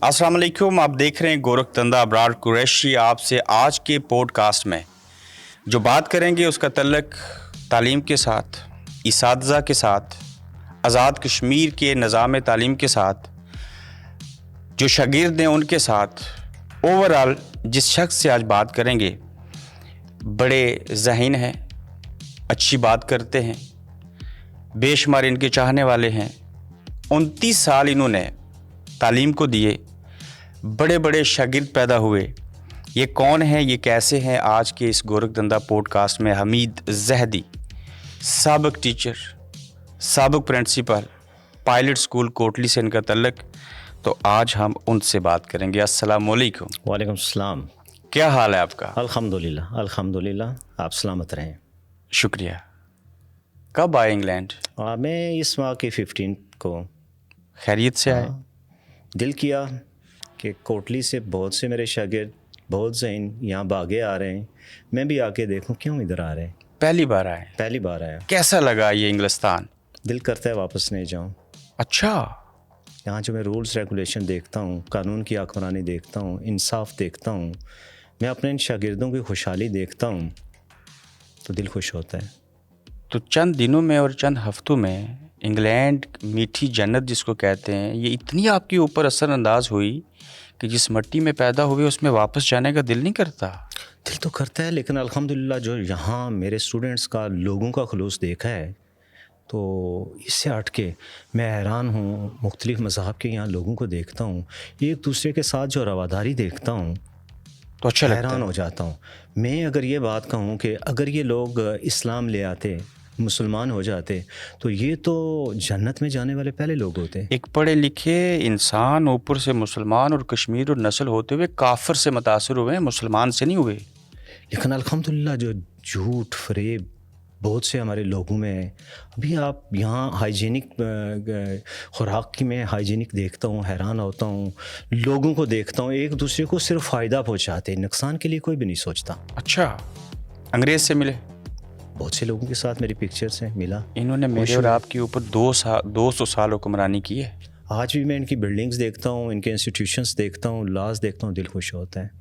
अस्सलाम वालेकुम। आप देख रहे हैं गोरखधंधा अबरार कुरैशी। आपसे आज के पॉडकास्ट में जो बात करेंगे उसका तल्लक तालीम के साथ, इसातिज़ा के साथ, आज़ाद कश्मीर के निज़ाम तालीम के साथ, जो शागिर्द हैं उनके साथ, ओवरऑल जिस शख्स से आज बात करेंगे बड़े ज़हीन हैं, अच्छी बात करते हैं, बेशुमार इनके चाहने वाले हैं। 29 साल इन्होंने तालीम को दिए, बड़े बड़े शागिर्द पैदा हुए। ये कौन है, ये कैसे हैं? आज के इस गोरखधंधा पॉडकास्ट में हमीद ज़हदी, साबिक टीचर, साबिक प्रिंसिपल, पायलट स्कूल कोटली से इनका तल्लक। तो आज हम उनसे बात करेंगे। अस्सलाम वालेकुम। वालेकुम सलाम। क्या हाल है आपका? अल्हम्दुलिल्लाह अल्हम्दुलिल्लाह, आप सलामत रहें। शुक्रिया। कब आए इंग्लैंड? मैं इस माह की 15 को खैरियत से आए? दिल किया कि कोटली से बहुत से मेरे शागिर्द बहुत ज़हीन यहाँ भागे आ रहे हैं, मैं भी आके देखूँ क्यों इधर आ रहे हैं। पहली बार आए? पहली बार आया। कैसा लगा ये इंग्लिस्तान? दिल करता है वापस नहीं जाऊँ। अच्छा। यहाँ जो मैं रूल्स रेगुलेशन देखता हूँ, कानून की हुक्मरानी देखता हूँ, इंसाफ देखता हूँ, मैं अपने इन शागिर्दों की खुशहाली देखता हूँ तो दिल खुश होता है। तो चंद दिनों में और चंद हफ्तों में इंग्लैंड मीठी जन्नत जिसको कहते हैं, ये इतनी आपके ऊपर असरअंदाज हुई कि जिस मिट्टी में पैदा हुए उसमें वापस जाने का दिल नहीं करता? दिल तो करता है, लेकिन अल्हम्दुलिल्लाह जो यहाँ मेरे स्टूडेंट्स का, लोगों का खुलूस देखा है तो इससे हट के मैं हैरान हूँ। मुख्तलिफ़ मज़हब के यहाँ लोगों को देखता हूँ, एक दूसरे के साथ जो रवादारी देखता हूँ तो अच्छा लगता हैरान है। हो जाता हूँ। मैं अगर ये बात कहूँ कि अगर ये लोग इस्लाम ले आते, मुसलमान हो जाते, तो ये तो जन्नत में जाने वाले पहले लोग होते। एक पढ़े लिखे इंसान ऊपर से मुसलमान और कश्मीर और नस्ल होते हुए काफिर से मुतासर हुए हैं, मुसलमान से नहीं हुए। लेकिन अल्हम्दुलिल्लाह जो झूठ फरेब बहुत से हमारे लोगों में है। अभी आप यहाँ हाइजीनिक खुराक की मैं हाइजीनिक देखता हूँ, हैरान होता हूँ। लोगों को देखता हूँ एक दूसरे को सिर्फ फ़ायदा पहुँचाते, नुकसान के लिए कोई भी नहीं सोचता। अच्छा, अंग्रेज से मिले? बहुत से लोगों के साथ मेरी पिक्चर्स हैं, मिला। इन्होंने मेरे और आपके ऊपर 200 साल हुक्मरानी की है। आज भी मैं इनकी बिल्डिंग्स देखता हूँ, इनके इंस्टीट्यूशंस देखता हूँ, लॉज देखता हूँ, दिल खुश होता है।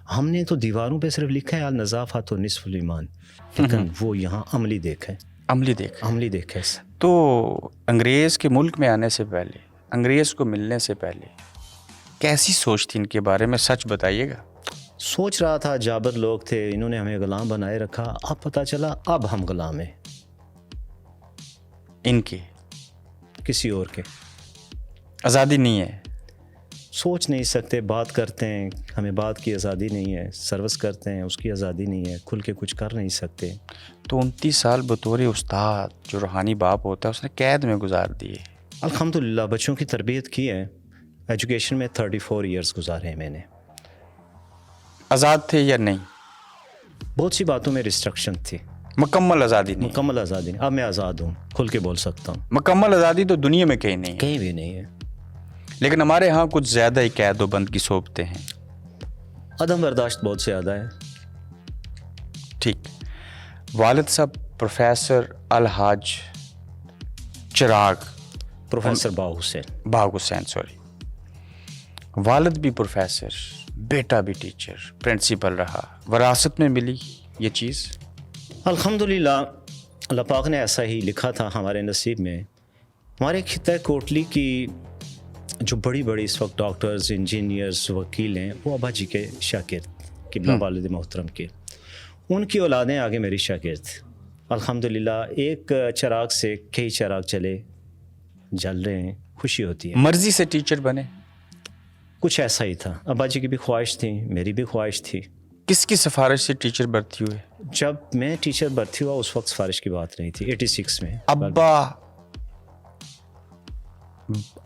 हमने तो दीवारों पे सिर्फ लिखा है अल नज़ाफ़ा तो निस्फ़ुल ईमान, लेकिन वो यहाँ अमली देखा है। अमली देखा है। तो अंग्रेज़ के मुल्क में आने से पहले, अंग्रेज़ को मिलने से पहले कैसी सोच थी इनके बारे में, सच बताइएगा। सोच रहा था जाबर लोग थे, इन्होंने हमें गुलाम बनाए रखा। अब पता चला अब हम गुलाम हैं इनके, किसी और के। आज़ादी नहीं है। सोच नहीं सकते, बात करते हैं, हमें बात की आज़ादी नहीं है, सर्विस करते हैं उसकी आज़ादी नहीं है, खुल के कुछ कर नहीं सकते। तो 29 साल बतौर उस्ताद, जो रूहानी बाप होता है, उसने कैद में गुजार दिए। अल्हम्दुलिल्लाह बच्चों की तरबियत की है, एजुकेशन में 34 ईयर्स गुजारे हैं मैंने। आज़ाद थे या नहीं? बहुत सी बातों में रिस्ट्रिक्शन थी, मुकम्मल आज़ादी नहीं। मुकम्मल आज़ादी नहीं। अब मैं आज़ाद हूँ, खुल के बोल सकता हूँ। मुकम्मल आज़ादी तो दुनिया में कहीं नहीं है, कहीं भी नहीं है। लेकिन हमारे यहाँ कुछ ज़्यादा ही कैद व बंद की सोबतें हैं। अदम बर्दाश्त बहुत ज़्यादा है। ठीक। वालिद साहब प्रोफेसर अलहाज चिराग, प्रोफेसर बाग हुसैन, सॉरी। वालिद भी प्रोफेसर, बेटा भी टीचर, प्रिंसिपल रहा, विरासत में मिली ये चीज़? अल्हम्दुलिल्लाह अल्लाह पाक ने ऐसा ही लिखा था हमारे नसीब में। हमारे खिता कोटली की जो बड़ी बड़ी इस वक्त डॉक्टर्स, इंजीनियर्स, वकील हैं, वो अब्बा जी के शागिर्द, किबला वालिद मोहतरम के, उनकी औलादें आगे मेरी शागिर्द। अल्हम्दुलिल्लाह एक चिराग से कई चिराग जल रहे हैं, खुशी होती है। मर्जी से टीचर बने? कुछ ऐसा ही था, अब्बा जी की भी ख्वाहिश थी, मेरी भी ख्वाहिश थी। किसकी सिफारिश से टीचर भर्ती हुए? जब मैं टीचर भर्ती हुआ उस वक्त सिफारिश की बात नहीं थी, 86 में। अब्बा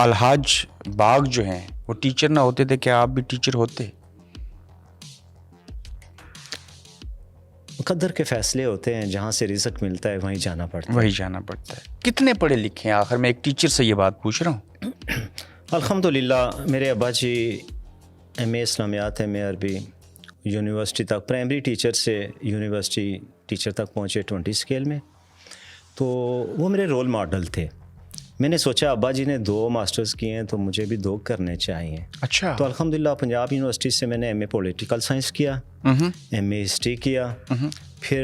अलहाज बाग जो हैं वो टीचर ना होते थे, क्या आप भी टीचर होते? मुकद्दर के फैसले होते हैं, जहाँ से रिज़्क मिलता है वहीं जाना पड़ता है। कितने पढ़े लिखे हैं आखिर? मैं एक टीचर से ये बात पूछ रहा हूँ। अल्हम्दुलिल्लाह मेरे अब्बा जी MA इस्लामियात है, मैं अरबी, यूनिवर्सिटी तक, प्राइमरी टीचर से यूनिवर्सिटी टीचर तक पहुँचे 20 स्केल में। तो वो मेरे रोल मॉडल थे। मैंने सोचा अब्बा जी ने 2 मास्टर्स किए हैं तो मुझे भी 2 करने चाहिए। अच्छा। तो अल्हम्दुलिल्लाह पंजाब यूनिवर्सिटी से मैंने एमए पॉलिटिकल साइंस किया, एमए हिस्ट्री किया, फिर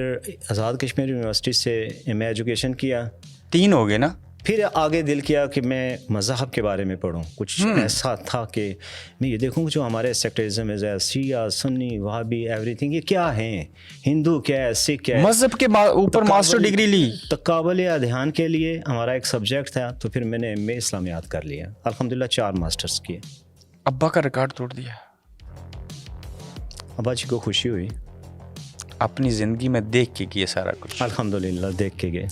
आज़ाद कश्मीर यूनिवर्सिटी से एमए एजुकेशन किया। 3 हो गए ना। फिर आगे दिल किया कि मैं मज़हब के बारे में पढूं। कुछ ऐसा था कि मैं ये देखूं कि जो हमारे सेक्टरिज्म है, शिया, सुन्नी, वहाबी, एवरीथिंग, ये क्या हैं, हिंदू क्या है, सिख क्या है। मजहब के ऊपर मास्टर डिग्री ली। तकाबल अध्ययन के लिए हमारा एक सब्जेक्ट था, तो फिर मैंने एमए इस्लामियात कर लिया। अल्हम्दुलिल्लाह 4 मास्टर्स किए। अब्बा का रिकॉर्ड तोड़ दिया। अब्बा जी को खुशी हुई। अपनी ज़िंदगी में देख के किए सारा कुछ। अल्हम्दुलिल्लाह देख के गए।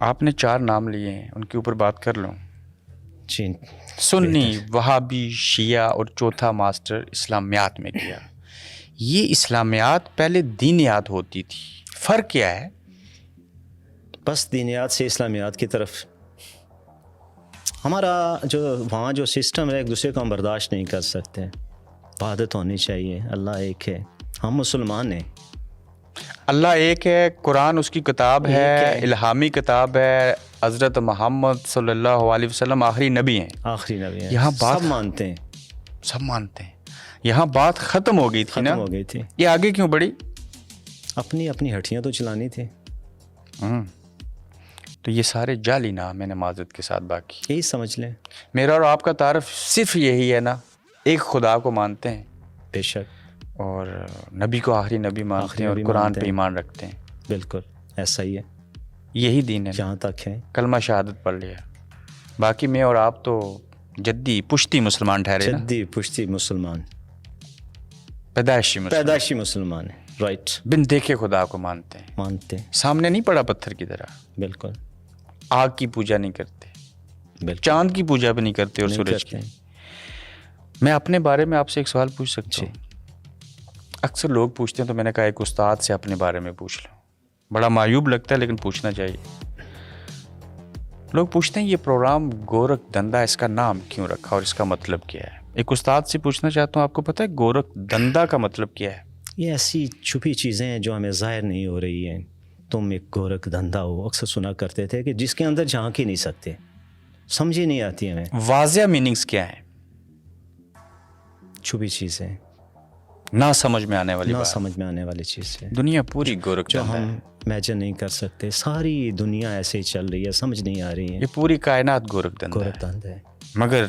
आपने 4 नाम लिए हैं, उनके ऊपर बात कर लूँ। जी। सुन्नी, वहाबी, शिया और चौथा मास्टर इस्लामियात में किया। ये इस्लामियात पहले दीनियात होती थी, फ़र्क क्या है? बस दीनियात से इस्लामियात की तरफ हमारा जो वहाँ जो सिस्टम है, एक दूसरे को हम बर्दाश्त नहीं कर सकते। इबादत होनी चाहिए, अल्लाह एक है, हम मुसलमान हैं। अल्लाह एक है, कुरान उसकी किताब है, इल्हामी किताब है, हज़रत मोहम्मद सल्लल्लाहु अलैहि वसल्लम आखिरी नबी हैं। आखिरी नबी हैं। यहाँ बात सब मानते हैं, सब मानते हैं। यहाँ बात ख़त्म हो गई थी ना, खत्म हो गई थी। ये आगे क्यों बढ़ी? अपनी अपनी हट्टियाँ तो चलानी थी। तो ये सारे जाली नाम है नमाज़त के साथ। बाकी यही समझ लें। मेरा और आपका तारफ़ सिर्फ यही है ना, एक खुदा को मानते हैं बेशक, और नबी को आखिरी नबी मानते हैं और कुरान पे ईमान रखते हैं। बिल्कुल ऐसा ही है, यही दीन है। जहाँ तक है कलमा शहादत पढ़ लिया। बाकी मैं और आप तो जद्दी पुश्ती मुसलमान ठहरे ना। जद्दी पुश्ती मुसलमान, पैदाइशी मुसलमान, पैदाइशी मुसलमान है। राइट, बिन देखे खुदा को मानते हैं। मानते हैं, सामने नहीं पड़ा पत्थर की तरह। बिल्कुल। आग की पूजा नहीं करते, बिल्कुल चांद की पूजा भी नहीं करते और नहीं सूरज करते की। हैं। मैं अपने बारे में आपसे एक सवाल पूछ सकता हूँ? अक्सर लोग पूछते हैं, तो मैंने कहा एक उस्ताद से अपने बारे में पूछ लो। बड़ा मायूब लगता है लेकिन पूछना चाहिए। लोग पूछते हैं ये प्रोग्राम गोरख धंधा, इसका नाम क्यों रखा और इसका मतलब क्या है? एक उस्ताद से पूछना चाहता हूँ, आपको पता है गोरख धंधा का मतलब क्या है? ये ऐसी छुपी चीज़ें हैं जो हमें ज़ाहिर नहीं हो रही हैं। तुम एक गोरख धंधा हो, अक्सर सुना करते थे कि जिसके अंदर झांक ही नहीं सकते, समझ ही नहीं आती हमें। वाज़िया मीनिंग्स क्या है? छुपी चीज़ें, ना समझ में आने वाली ना बात। समझ में आने वाली चीज़ें दुनिया पूरी गोरख जो धंधा हम है। इमेजिन नहीं कर सकते। सारी दुनिया ऐसे ही चल रही है, समझ नहीं आ रही है। ये पूरी कायनात गोरख धंधा गोरख है, धंधा है। मगर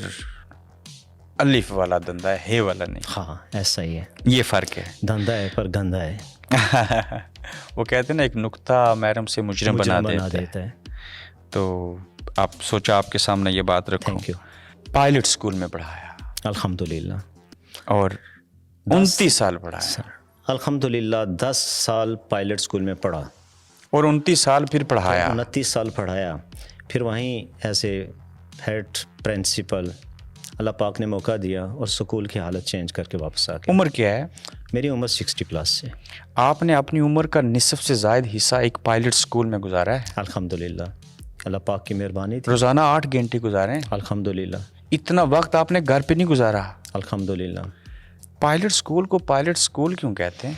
अलिफ वाला धंधा है, हे वाला नहीं। हाँ ऐसा ही है, ये फ़र्क है। धंधा है पर गंदा है, वो कहते हैं ना, एक नुक्ता महरम से मुजरिम बना देता है। देता है। तो आप सोचा आपके सामने ये बात रखूं। Thank you. पायलट स्कूल में पढ़ाया अल्हम्दुलिल्लाह, और 29 साल पढ़ाया, अल्हम्दुलिल्लाह 10 साल पायलट स्कूल में पढ़ा और 29 साल फिर पढ़ाया। 29 साल पढ़ाया। फिर वहीं ऐसे हेड प्रिंसिपल अल्लाह पाक ने मौका दिया और स्कूल की हालत चेंज करके वापस आ गया। उम्र क्या है? मेरी उम्र 60 प्लस है। आपने अपनी उम्र का निसफ से ज़ायद हिस्सा एक पायलट स्कूल में गुजारा है। अल्हम्दुलिल्लाह, अल्लाह पाक की मेहरबानी थी। रोज़ाना 8 घंटे गुजारे हैं। अल्हम्दुलिल्लाह, इतना वक्त आपने घर पे नहीं गुजारा। अल्हम्दुलिल्लाह। पायलट स्कूल को पायलट स्कूल क्यों कहते हैं?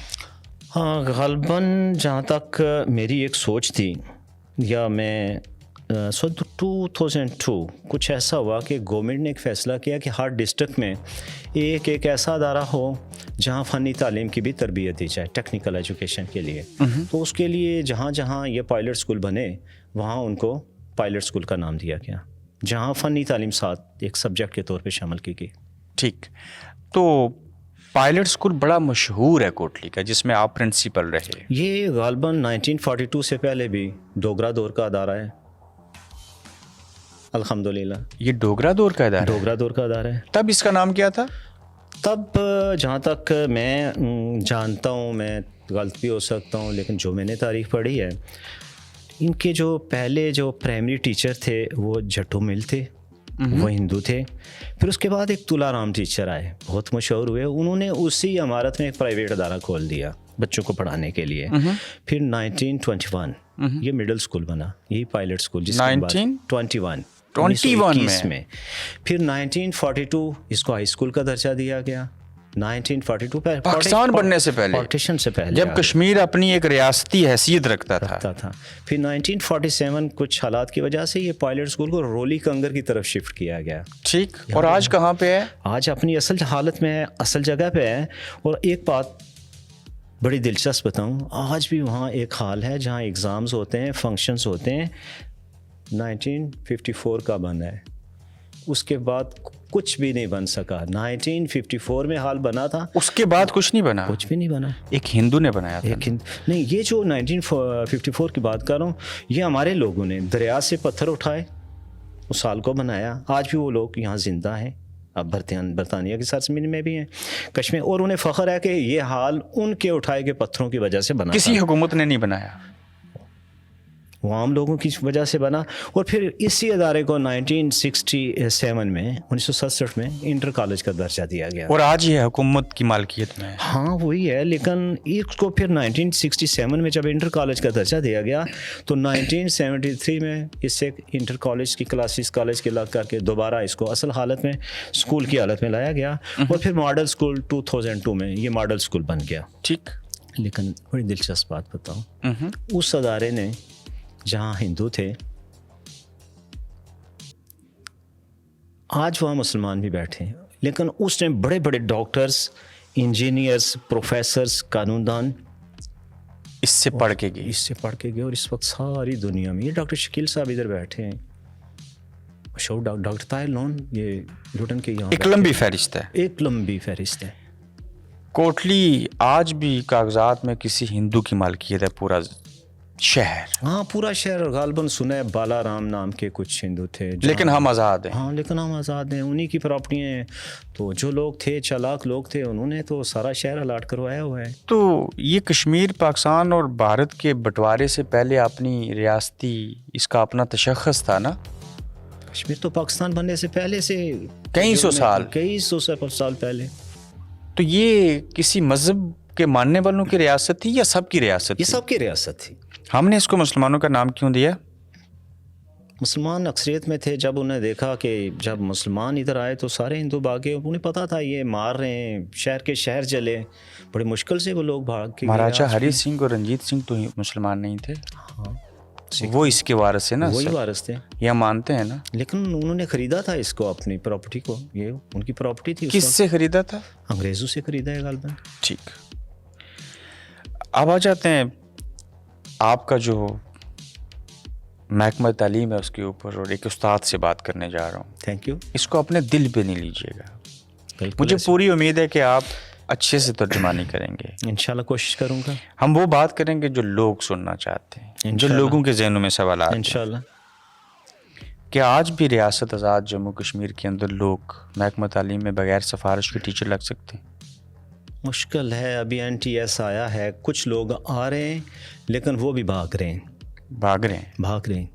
हाँ, ग़ालिबन जहाँ तक मेरी एक सोच थी, या मैं 2002 कुछ ऐसा हुआ कि गवर्नमेंट ने एक फ़ैसला किया कि हर डिस्ट्रिक्ट में एक ऐसा अदारा हो जहाँ फ़नी तालीम की भी तरबियत दी जाए, टेक्निकल एजुकेशन के लिए। तो उसके लिए जहाँ जहाँ ये पायलट स्कूल बने, वहाँ उनको पायलट स्कूल का नाम दिया गया, जहाँ फ़नी तालीम साथ एक सब्जेक्ट के तौर पे शामिल की गई। ठीक, तो पायलट स्कूल बड़ा मशहूर है कोटली का, जिसमें आप प्रिंसिपल रहे। ये ग़ालिबन 1942 से पहले भी डोगरा दौर का अदारा है। अल्हम्दुलिल्लाह, ये डोगरा दौर का अदारा है? डोगरा दौर का अदारा है। तब इसका नाम क्या था? तब जहाँ तक मैं जानता हूँ, मैं गलत भी हो सकता हूँ, लेकिन जो मैंने तारीख पढ़ी है, इनके जो पहले जो प्राइमरी टीचर थे वो जट्टू मिल थे, वो हिंदू थे। फिर उसके बाद एक तुलाराम टीचर आए, बहुत मशहूर हुए। उन्होंने उसी इमारत में एक प्राइवेट अदारा खोल दिया बच्चों को पढ़ाने के लिए। फिर 1921 ये मिडिल स्कूल बना, यही पायलट स्कूल, जिसके बाद 1921 में। फिर 1942 इसको हाई स्कूल का दर्जा दिया गया। 1942 पाकिस्तान बनने से पहले, पार्टीशन से पहले जब कश्मीर अपनी एक रियासती हैसियत रखता था। फिर 1947 कुछ हालात की वजह से ये पायलट स्कूल को रोली कंगर की तरफ शिफ्ट किया गया। ठीक, और आज कहाँ पे है? आज अपनी असल हालत में है, असल जगह पे है। और एक बात बड़ी दिलचस्प बताऊं, आज भी वहाँ एक हाल है जहाँ एग्ज़ाम्स होते हैं, फंक्शंस होते हैं। 1954 का बना है, उसके बाद कुछ भी नहीं बन सका। 1954 में हाल बना था, उसके बाद कुछ नहीं बना, कुछ भी नहीं बना। एक हिंदू ने बनाया था। नहीं, ये जो 1954 की बात कर रहा हूँ, ये हमारे लोगों ने दरिया से पत्थर उठाए, उस साल को बनाया। आज भी वो लोग यहाँ जिंदा हैं, अब बरतानिया की सरजमीन में भी हैं, कश्मीर। और उन्हें फ़ख्र है कि ये हाल उनके उठाए गए पत्थरों की वजह से बना। किसी हुकूमत ने नहीं बनाया, वो आम लोगों की वजह से बना। और फिर इसी अदारे को 1967 में 1967 में इंटर कॉलेज का दर्जा दिया गया। और आज ये हुकूमत की मालकियत में है। हाँ, वही है, लेकिन इसको फिर 1967 में जब इंटर कॉलेज का दर्जा दिया गया तो 1973 में इससे इंटर कॉलेज की क्लासेस कॉलेज के लग करके दोबारा इसको असल हालत में, स्कूल की हालत में लाया गया। और फिर मॉडल स्कूल 2002 में ये मॉडल स्कूल बन गया। ठीक, लेकिन बड़ी दिलचस्प बात बताऊँ, उस अदारे ने जहाँ हिंदू थे, आज वहाँ मुसलमान भी बैठे हैं, लेकिन उस टाइम बड़े बड़े डॉक्टर्स, इंजीनियर्स, प्रोफेसर्स, कानूनदान इससे पढ़ के गए। और इस वक्त सारी दुनिया में, ये डॉक्टर शकील साहब इधर बैठे हैं, डॉक्टर ताहिर लोन, ये लुटन के यहाँ एक लंबी फहरिस्त है, एक लंबी फहरिस्त है। कोटली आज भी कागजात में किसी हिंदू की मालकियत है, पूरा शहर। हाँ, पूरा शहर। गालबन सुना है बालाराम नाम के कुछ हिंदू थे, लेकिन हम आज़ाद हैं। हाँ, लेकिन हम आज़ाद हैं, उन्हीं की प्रॉपर्टी हैं। तो जो लोग थे, चालाक लोग थे, उन्होंने तो सारा शहर अलाट करवाया हुआ है। तो ये कश्मीर पाकिस्तान और भारत के बंटवारे से पहले अपनी रियासती, इसका अपना तशख़्ख़ुस था ना? कश्मीर तो पाकिस्तान बनने से पहले से कई सौ साल पहले। तो ये किसी मज़हब के मानने वालों की रियासत थी या सबकी रियासत थी? ये सबकी रियासत थी। हमने इसको मुसलमानों का नाम क्यों दिया? मुसलमान अक्सरियत में थे। जब उन्हें देखा कि जब मुसलमान इधर आए तो सारे हिंदू भागे, उन्हें पता था ये मार रहे हैं, शहर के शहर जले, बड़ी मुश्किल से वो लोग भाग के। महाराजा हरी सिंह और रंजीत सिंह तो मुसलमान नहीं थे। हाँ, वो इसके वारिस है ना, वही वारिस थे, ये हम मानते हैं ना। लेकिन उन्होंने खरीदा था इसको, अपनी प्रॉपर्टी को, ये उनकी प्रॉपर्टी थी। किससे खरीदा था? अंग्रेज़ों से खरीदा है गालबन। ठीक, अब आ जाते हैं आपका जो महकमा तालीम है उसके ऊपर, और एक उस्ताद से बात करने जा रहा हूँ। Thank you. इसको अपने दिल पे नहीं लीजिएगा, मुझे पूरी उम्मीद है कि आप अच्छे से तर्जुमानी करेंगे। इंशाल्लाह कोशिश करूँगा। हम वो बात करेंगे जो लोग सुनना चाहते हैं, जो लोगों के जहनों में सवाल आते हैं। इंशाल्लाह। क्या आज भी रियासत आज़ाद जम्मू कश्मीर के अंदर लोग महकमा तालीम में बगैर सिफारिश के टीचर लग सकते हैं? मुश्किल है। अभी NTS आया है, कुछ लोग आ रहे हैं, लेकिन वो भी भाग रहे हैं।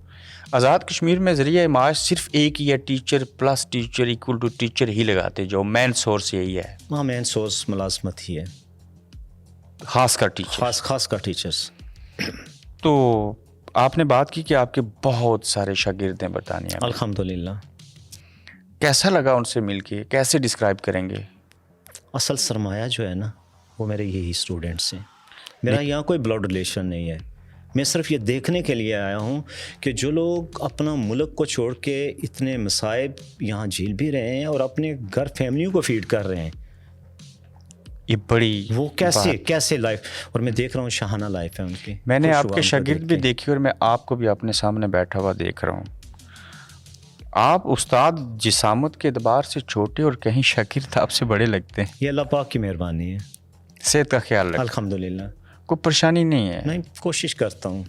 आज़ाद कश्मीर में ज़रिए माश सिर्फ एक ही है, teacher plus teacher equal to teacher ही लगाते, जो मेन सोर्स यही है। हाँ, मेन सोर्स मुलाजमत ही है, खासकर टीचर, खासकर टीचर्स। तो आपने बात की कि आपके बहुत सारे शागिर्द हैं बरतानिया में। अल्हम्दुलिल्लाह। कैसा लगा उनसे मिलके, कैसे डिस्क्राइब करेंगे? असल सरमाया जो है ना, वो मेरे यही स्टूडेंट्स हैं। मेरा यहाँ कोई ब्लड रिलेशन नहीं है। मैं सिर्फ ये देखने के लिए आया हूँ कि जो लोग अपना मुल्क को छोड़ के इतने मसाइब यहाँ झेल भी रहे हैं और अपने घर फैमिलियों को फीड कर रहे हैं, ये बड़ी वो कैसे लाइफ, और मैं देख रहा हूँ शाहाना लाइफ है उनकी। मैंने आपके शागिर्द भी देखे और मैं आपको भी अपने सामने बैठा हुआ देख रहा हूँ। आप उस्ताद जिसामत के एतबार से छोटे और कहीं शागिर्द आपसे बड़े लगते हैं। ये अल्लाह पाक की मेहरबानी है। सेहत का ख्याल रखें। अल्हम्दुलिल्लाह। कोई परेशानी नहीं है? नहीं, कोशिश करता हूँ।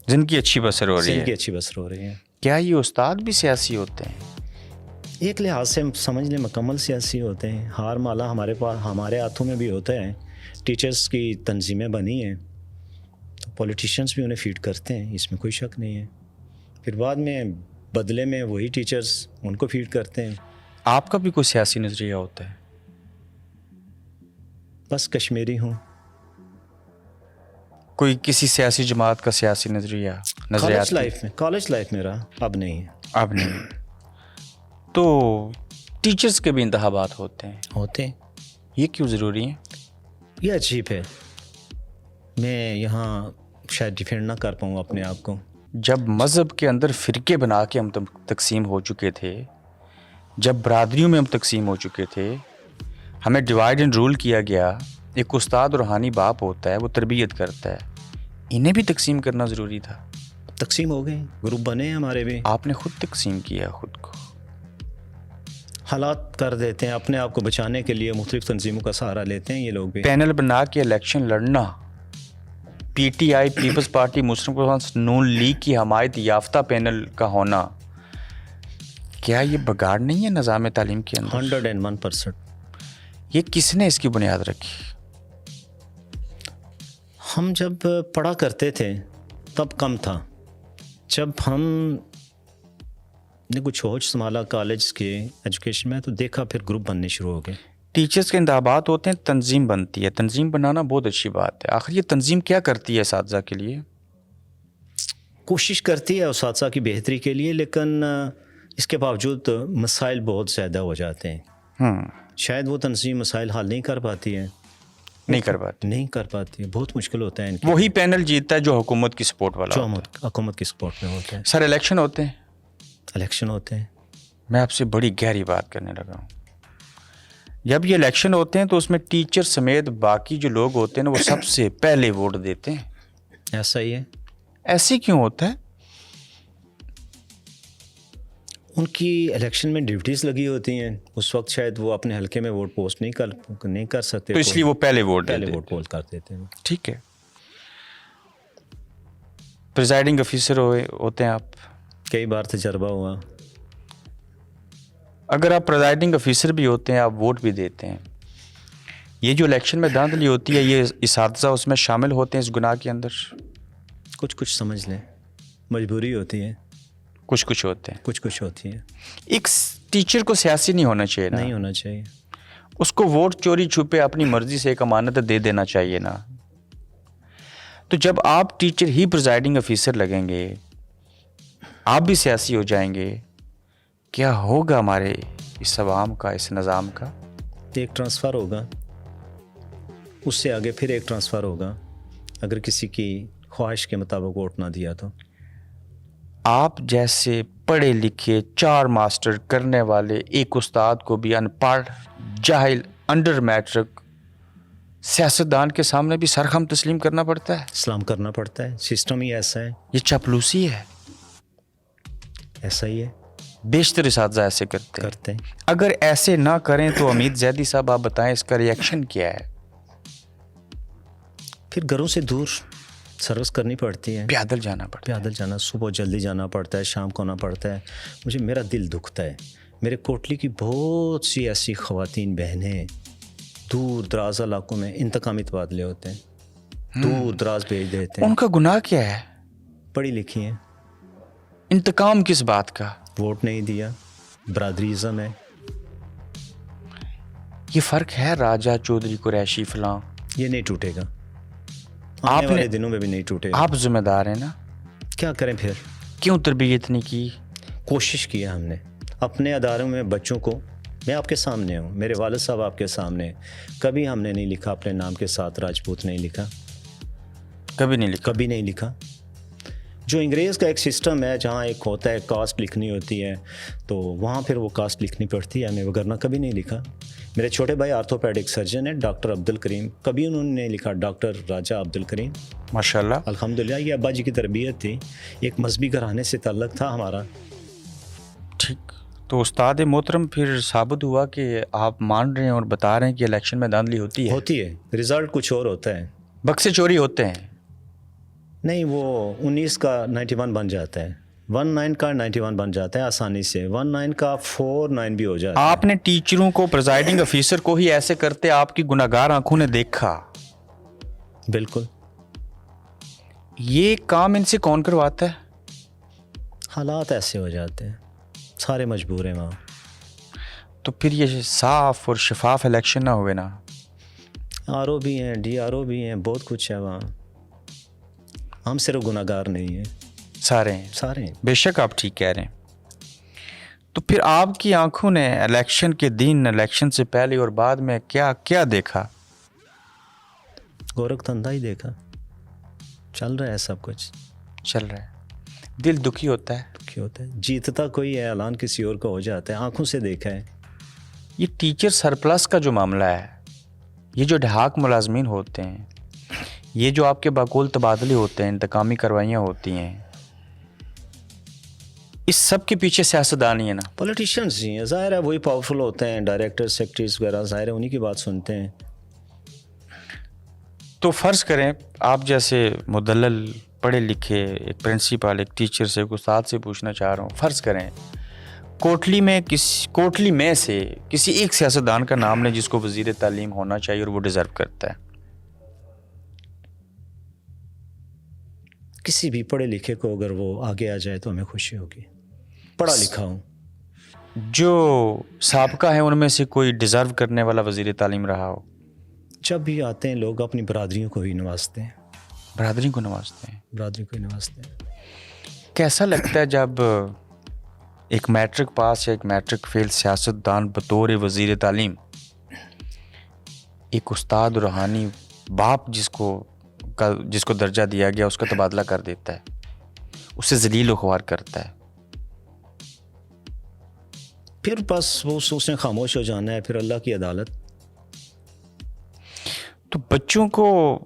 जिनकी अच्छी बसर हो रही है। क्या ये उस्ताद भी सियासी होते हैं? एक लिहाज से समझ लें मुकम्मल सियासी होते हैं। हार माला हमारे हाथों में भी होता है। टीचर्स की तंजीमें बनी हैं तो पॉलिटिशियंस भी उन्हें फीड करते हैं, इसमें कोई शक नहीं है। फिर बाद में बदले में वही टीचर्स उनको फीड करते हैं। आपका भी कोई सियासी नज़रिया होता है? बस कश्मीरी हूँ। कोई किसी सियासी जमात का सियासी नज़रिया? कॉलेज लाइफ मेरा अब नहीं है। अब नहीं। तो टीचर्स के भी इंतखाबात होते हैं? یہ کیوں ضروری ہے؟ یہ عجیب ہے، میں یہاں شاید ڈیفینڈ نہ کر پاؤں اپنے آپ کو. جب مذہب کے اندر فرقے بنا کے ہم تقسیم ہو چکے تھے، جب برادریوں میں ہم تقسیم ہو چکے تھے، ہمیں ڈیوائڈ اینڈ رول کیا گیا. ایک استاد روحانی باپ ہوتا ہے، وہ تربیت کرتا ہے، انہیں بھی تقسیم کرنا ضروری تھا. تقسیم ہو گئے، گروپ بنے ہیں ہمارے بھی. آپ نے خود تقسیم کیا خود کو. حالات کر دیتے ہیں، اپنے آپ کو بچانے کے لیے مختلف تنظیموں کا سہارا لیتے ہیں یہ لوگ بھی. پینل بنا کے الیکشن لڑنا، P T I Peoples Party Muslim Conference Noon League کی حمایت یافتہ پینل کا ہونا، کیا یہ بگاڑ نہیں ہے نظام تعلیم کے اندر؟ 101%. یہ کس نے اس کی بنیاد رکھی؟ ہم جب پڑھا کرتے تھے تب کم تھا، جب ہم نے کچھ ہوش سنبھالا کالج کے ایجوکیشن میں تو دیکھا پھر گروپ بننے شروع ہو گئے. ٹیچرز کے انتخابات ہوتے ہیں، تنظیم بنتی ہے. تنظیم بنانا بہت اچھی بات ہے. آخر یہ تنظیم کیا کرتی ہے اساتذہ کے لیے؟ کوشش کرتی ہے اساتذہ کی بہتری کے لیے، لیکن اس کے باوجود مسائل بہت زیادہ ہو جاتے ہیں. شاید وہ تنظیم مسائل حل نہیں کر پاتی ہے. نہیں کر پاتی ہے، بہت مشکل ہوتا ہے ان وہی پینل جیتتا ہے جو حکومت کی سپورٹ والا جو ہوتا ہے. حکومت کی سپورٹ میں ہوتا ہے. سر الیکشن ہوتے ہیں، الیکشن ہوتے ہیں. میں آپ سے بڑی گہری بات کرنے لگا ہوں. جب یہ الیکشن ہوتے ہیں تو اس میں ٹیچر سمیت باقی جو لوگ ہوتے ہیں نا، وہ سب سے پہلے ووٹ دیتے ہیں. ایسا ہی ہے. ایسے کیوں ہوتا ہے؟ ان کی الیکشن میں ڈیوٹیز لگی ہوتی ہیں، اس وقت شاید وہ اپنے حلقے میں ووٹ پوسٹ نہیں کر سکتے، تو اس لیے وہ پہلے ووٹ پول کر دیتے ہیں. ٹھیک ہے. پریزائڈنگ آفیسر ہوتے ہیں آپ، کئی بار تجربہ ہوا. اگر آپ پریزائڈنگ آفیسر بھی ہوتے ہیں، آپ ووٹ بھی دیتے ہیں، یہ جو الیکشن میں دھاندلی ہوتی ہے، یہ اساتذہ اس میں شامل ہوتے ہیں اس گناہ کے اندر؟ کچھ سمجھ لیں، مجبوری ہوتی ہے. کچھ ہوتے ہیں، کچھ ہوتی ہے. ایک ٹیچر کو سیاسی نہیں ہونا چاہیے نا؟ نہیں ہونا چاہیے. اس کو ووٹ چوری چھپے اپنی مرضی سے ایک امانت دے دینا چاہیے نا. تو جب آپ ٹیچر ہی پریزائڈنگ آفیسر لگیں گے، آپ بھی سیاسی ہو جائیں گے، کیا ہوگا ہمارے اس عوام کا، اس نظام کا؟ ایک ٹرانسفر ہوگا، اس سے آگے پھر ایک ٹرانسفر ہوگا اگر کسی کی خواہش کے مطابق ووٹ نہ دیا تو. آپ جیسے پڑھے لکھے 4 ماسٹر کرنے والے ایک استاد کو بھی ان پڑھ، جاہل، انڈر میٹرک سیاستدان کے سامنے بھی سرخم تسلیم کرنا پڑتا ہے؟ سلام کرنا پڑتا ہے. سسٹم ہی ایسا ہے. یہ چاپلوسی ہے. ایسا ہی ہے. بیشتر اساتذہ ایسے کرتے ہیں. اگر ایسے نہ کریں تو امید زیدی صاحب آپ بتائیں اس کا ری ایکشن کیا ہے؟ پھر گھروں سے دور سروس کرنی پڑتی ہے، پیادل جانا، صبح جلدی جانا پڑتا ہے، شام کو آنا پڑتا ہے. میرا دل دکھتا ہے. میرے کوٹلی کی بہت سی ایسی خواتین بہنیں دور دراز علاقوں میں انتقامی تبادلے ہوتے ہیں، دور دراز بھیج دیتے ہیں. ان کا گناہ کیا ہے؟ پڑھی لکھی ہیں. انتقام کس بات کا؟ ووٹ نہیں دیا، برادریزم ہے. یہ فرق ہے راجہ چودھری قریشی فلاں، یہ نہیں ٹوٹے گا. آنے والے دنوں میں بھی نہیں ٹوٹے گا. آپ ذمہ دار ہیں نا. کیا کریں پھر؟ کیوں تربیت نہیں کی؟ کوشش کی ہے ہم نے اپنے اداروں میں بچوں کو. میں آپ کے سامنے ہوں، میرے والد صاحب آپ کے سامنے. کبھی ہم نے نہیں لکھا اپنے نام کے ساتھ راجپوت، نہیں لکھا. کبھی نہیں لکھا. جو انگریز کا ایک سسٹم ہے جہاں ایک ہوتا ہے کاسٹ لکھنی ہوتی ہے، تو وہاں پھر وہ کاسٹ لکھنی پڑتی ہے ہمیں، وگرنہ کبھی نہیں لکھا. میرے چھوٹے بھائی آرتھوپیڈک سرجن ہیں، ڈاکٹر عبد الکریم، کبھی انہوں نے نہیں لکھا ڈاکٹر راجہ عبد الکریم. ماشاءاللہ، الحمدللہ. یہ ابا جی کی تربیت تھی، ایک مذہبی گھرانے سے تعلق تھا ہمارا. ٹھیک. تو استاد محترم پھر ثابت ہوا کہ آپ مان رہے ہیں اور بتا رہے ہیں کہ الیکشن میں دھاندلی ہوتی ہے. رزلٹ کچھ اور ہوتا ہے. بکسے چوری ہوتے ہیں. نہیں، وہ 19 کا 91 بن جاتا ہے، 19 کا 91 بن جاتا ہے آسانی سے. 19 کا 49 بھی ہو جاتا ہے. آپ نے ٹیچروں کو، پریزائڈنگ آفیسر کو ہی ایسے کرتے آپ کی گناہگار آنکھوں نے دیکھا. بالکل. یہ کام ان سے کون کرواتا ہے؟ حالات ایسے ہو جاتے ہیں، سارے مجبور ہیں وہاں. تو پھر یہ صاف اور شفاف الیکشن نہ ہوئے نا. RO بھی ہیں، DRO بھی ہیں، بہت کچھ ہے وہاں. ہم صرف گناہگار نہیں ہیں، سارے ہیں. سارے ہیں. بے شک آپ ٹھیک کہہ رہے ہیں. تو پھر آپ کی آنکھوں نے الیکشن کے دن، الیکشن سے پہلے اور بعد میں کیا کیا دیکھا؟ گورکھ دھندا ہی دیکھا. چل رہا ہے سب کچھ. چل رہا ہے، دل دکھی ہوتا ہے. کیا ہوتا ہے؟ جیتتا کوئی ہے، اعلان کسی اور کا ہو جاتا ہے. آنکھوں سے دیکھا ہے. یہ ٹیچر سرپلس کا جو معاملہ ہے، یہ جو ڈھاک ملازمین ہوتے ہیں، یہ جو آپ کے باقول تبادلے ہوتے ہیں، انتقامی کاروائیاں ہوتی ہیں، اس سب کے پیچھے سیاستدان ہی ہے نا. پولیٹیشینز ہی ہیں، ظاہر ہے وہی پاورفل ہوتے ہیں، ڈائریکٹر سیکرٹریز وغیرہ، ظاہر ہے انہی کی بات سنتے ہیں. تو فرض کریں آپ جیسے مدلل پڑھے لکھے ایک پرنسپل، ایک ٹیچر سے، ایک استاد سے پوچھنا چاہ رہا ہوں، فرض کریں کوٹلی میں سے کسی ایک سیاستدان کا نام لیں جس کو وزیر تعلیم ہونا چاہیے اور وہ ڈیزرو کرتا ہے. کسی بھی پڑھے لکھے کو اگر وہ آگے آ جائے تو ہمیں خوشی ہوگی. پڑھا لکھا ہوں. جو سابقہ ہیں ان میں سے کوئی ڈیزرو کرنے والا وزیر تعلیم رہا ہو؟ جب بھی آتے ہیں لوگ اپنی برادریوں کو ہی نوازتے ہیں. برادری کو نوازتے ہیں. برادری کو ہی نوازتے ہیں. کیسا لگتا ہے جب ایک میٹرک پاس یا ایک میٹرک فیل سیاستدان بطور وزیر تعلیم ایک استاد روحانی باپ جس کو درجہ دیا گیا اس کا تبادلہ کر دیتا ہے، اسے ذلیل و خوار کرتا ہے؟ پھر بس وہ اس نے خاموش ہو جانا ہے، پھر اللہ کی عدالت. تو بچوں کو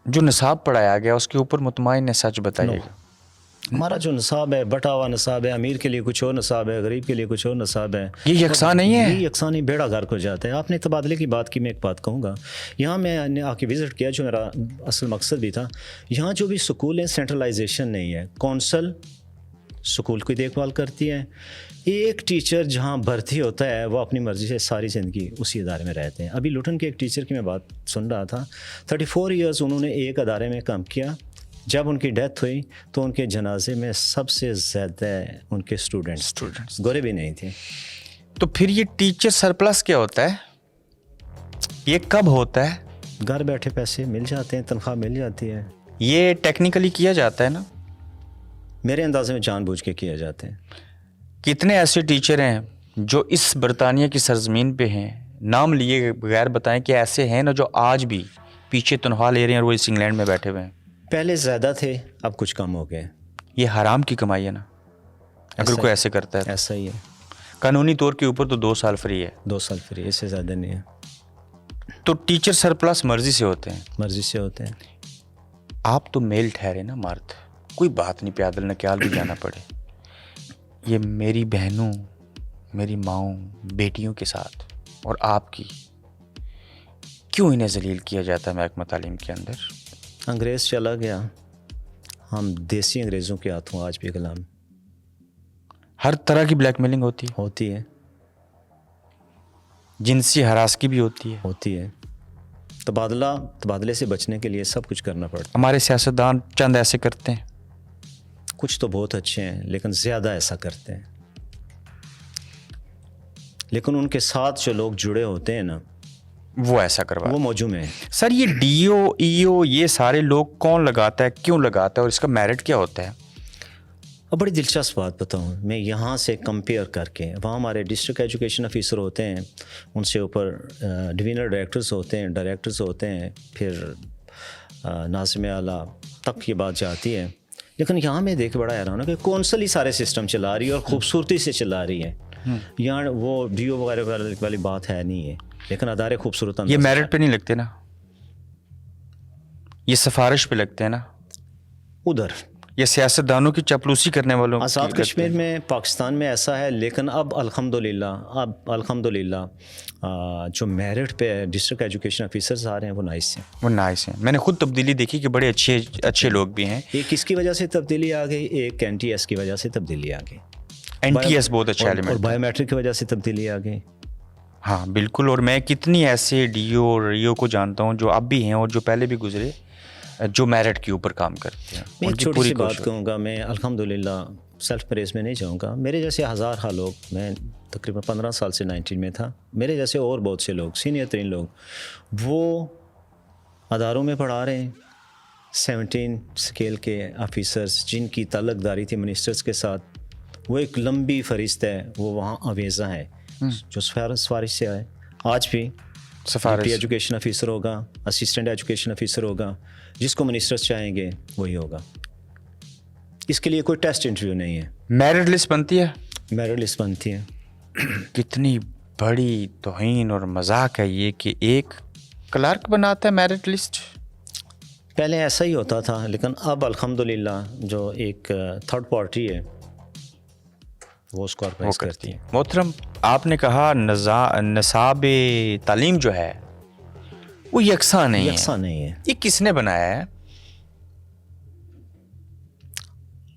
جو نصاب پڑھایا گیا اس کے اوپر مطمئن ہے؟ سچ بتائیے گا. ہمارا جو نصاب ہے بٹا ہوا نصاب ہے. امیر کے لیے کچھ اور نصاب ہے، غریب کے لیے کچھ اور نصاب ہے. یہ یکساں نہیں ہے. یہ یکساں نہیں، بیڑا غرق ہو جاتا ہے. آپ نے تبادلے کی بات کی، میں ایک بات کہوں گا. یہاں میں نے آ کے وزٹ کیا، جو میرا اصل مقصد بھی تھا. یہاں جو بھی سکول ہیں سینٹرلائزیشن نہیں ہے. کونسل سکول کی دیکھ بھال کرتی ہے. ایک ٹیچر جہاں بھرتی ہوتا ہے وہ اپنی مرضی سے ساری زندگی اسی ادارے میں رہتے ہیں. ابھی لوٹن کے ایک ٹیچر کی میں بات سن رہا تھا، 34 ایئرز انہوں نے ایک ادارے میں کام کیا. جب ان کی ڈیتھ ہوئی تو ان کے جنازے میں سب سے زیادہ ان کے اسٹوڈنٹس گورے بھی نہیں تھے. تو پھر یہ ٹیچر سرپلس کیا ہوتا ہے؟ یہ کب ہوتا ہے؟ گھر بیٹھے پیسے مل جاتے ہیں، تنخواہ مل جاتی ہے. یہ ٹیکنیکلی کیا جاتا ہے نا؟ میرے اندازے میں جان بوجھ کے کیا جاتے ہیں. کتنے ایسے ٹیچر ہیں جو اس برطانیہ کی سرزمین پہ ہیں، نام لیے بغیر بتائیں کہ ایسے ہیں نا، جو آج بھی پیچھے تنخواہ لے رہے ہیں اور وہ اس انگلینڈ میں بیٹھے ہوئے ہیں؟ پہلے زیادہ تھے، اب کچھ کم ہو گئے. یہ حرام کی کمائی ہے نا اگر کوئی ایسے کرتا ہے. ایسا ہی ہے. قانونی طور کے اوپر تو 2 سال فری ہے. 2 سال فری، اس سے زیادہ نہیں ہے. تو ٹیچر سرپلس مرضی سے ہوتے ہیں. مرضی سے ہوتے ہیں. آپ تو میل ٹھہرے نا مرد، کوئی بات نہیں پیادل نکیال بھی جانا پڑے. یہ میری بہنوں، میری ماؤں، بیٹیوں کے ساتھ اور آپ کی کیوں انہیں ذلیل کیا جاتا ہے محکمہ تعلیم کے اندر؟ انگریز چلا گیا، ہم دیسی انگریزوں کے ہاتھوں آج بھی غلام. ہر طرح کی بلیک میلنگ ہوتی ہے. جنسی ہراسگی بھی ہوتی ہے. تبادلے سے بچنے کے لیے سب کچھ کرنا پڑتا ہے. ہمارے سیاستدان چند ایسے کرتے ہیں، کچھ تو بہت اچھے ہیں لیکن زیادہ ایسا کرتے ہیں. لیکن ان کے ساتھ جو لوگ جڑے ہوتے ہیں نا، وہ ایسا کروا، وہ موجود ہیں. سر یہ ڈی او ای او یہ سارے لوگ کون لگاتا ہے، کیوں لگاتا ہے اور اس کا میرٹ کیا ہوتا ہے؟ اب بڑی دلچسپ بات بتاؤں میں یہاں سے کمپیئر کر کے. وہاں ہمارے ڈسٹرکٹ ایجوکیشن آفیسر ہوتے ہیں، ان سے اوپر ڈویژنل ڈائریکٹرز ہوتے ہیں، پھر ناظم اعلیٰ تک یہ بات جاتی ہے. لیکن یہاں میں دیکھ بڑا حیران ہوں کہ کونسل ہی سارے سسٹم چلا رہی ہے اور خوبصورتی سے چلا رہی ہے. یہاں وہ ڈی او وغیرہ والی بات ہے نہیں ہے، لیکن ادارے خوبصورت. یہ میرٹ پہ نہیں لگتے نا، یہ سفارش پہ لگتے ہیں نا. ادھر یہ سیاستدانوں کی چپلوسی کرنے والوں. آزاد کشمیر میں، پاکستان میں ایسا ہے. لیکن اب الحمدللہ جو میرٹ پہ ڈسٹرکٹ ایجوکیشن آفیسرز آ رہے ہیں وہ نائس ہیں. میں نے خود تبدیلی دیکھی کہ بڑے اچھے لوگ بھی ہیں. ایک کس کی وجہ سے تبدیلی آ گئی، ایک این ٹی ایس کی وجہ سے تبدیلی آ گئی. این ٹی ایس بہت اچھا ایلیمنٹ، اور بایو میٹرک کی وجہ سے تبدیلی آ گئی. ہاں بالکل. اور میں کتنی ایسے ڈی او اور ریو کو جانتا ہوں جو اب بھی ہیں اور جو پہلے بھی گزرے، جو میرٹ کے اوپر کام کرتے ہیں. میں ایک چھوٹی سی بات کہوں گا، میں الحمدللہ سیلف پریز میں نہیں جاؤں گا. میرے جیسے ہزارہ لوگ، میں تقریباً 15 سال سے 19 میں تھا، میرے جیسے اور بہت سے لوگ، سینئر ترین لوگ، وہ اداروں میں پڑھا رہے ہیں. 17 اسکیل کے آفیسرز جن کی تعلق داری تھی منسٹرز کے ساتھ، وہ ایک لمبی فہرست ہے، وہ وہاں اویزا ہے جو سفارش سے آئے. آج بھی ڈپٹی ایجوکیشن آفیسر ہوگا، اسسٹنٹ ایجوکیشن آفیسر ہوگا، جس کو منسٹرز چاہیں گے وہی ہوگا. اس کے لیے کوئی ٹیسٹ انٹرویو نہیں ہے. میرٹ لسٹ بنتی ہے، میرٹ لسٹ بنتی ہے. کتنی بڑی توہین اور مذاق ہے یہ کہ ایک کلرک بناتا ہے میرٹ لسٹ. پہلے ایسا ہی ہوتا تھا، لیکن اب الحمدللہ جو ایک تھرڈ پارٹی ہے وہ اس کو آرگنائز کرتی ہے. محترم، آپ نے کہا نصاب تعلیم جو ہے وہ یکساں نہیں ہے. یہ کس نے بنایا ہے؟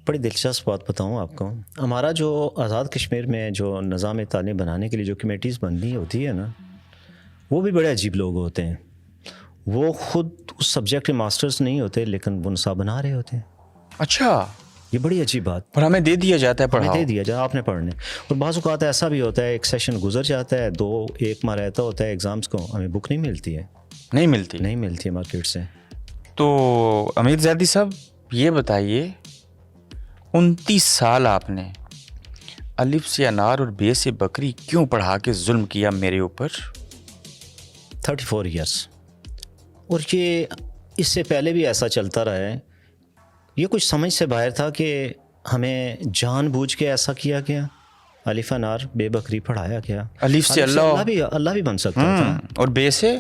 بڑی دلچسپ بات بتاؤں آپ کو، ہمارا جو آزاد کشمیر میں جو نظام تعلیم بنانے کے لیے جو کمیٹیز بننی ہوتی ہے نا، وہ بھی بڑے عجیب لوگ ہوتے ہیں. وہ خود اس سبجیکٹ کے ماسٹرز نہیں ہوتے، لیکن وہ نصاب بنا رہے ہوتے ہیں. اچھا، یہ بڑی عجیب بات. اور ہمیں دے دیا جاتا ہے، ہمیں دے دیا جائے آپ نے پڑھنے. اور بعض اوقات ایسا بھی ہوتا ہے، ایک سیشن گزر جاتا ہے، 1 ماہ رہتا ہوتا ہے ایگزامس کو، ہمیں بک نہیں ملتی ہے. نہیں ملتی ہے مارکیٹ سے. تو امیر زیدی صاحب یہ بتائیے، 29 سال آپ نے الف سے انار اور بے سے بکری کیوں پڑھا کے ظلم کیا میرے اوپر؟ 34 ایئرس. اور یہ اس سے پہلے بھی ایسا چلتا رہا ہے. یہ کچھ سمجھ سے باہر تھا کہ ہمیں جان بوجھ کے ایسا کیا گیا. الف انار بے بکری پڑھایا گیا. الف سے اللہ بھی بن سکتا تھا. اور بے سے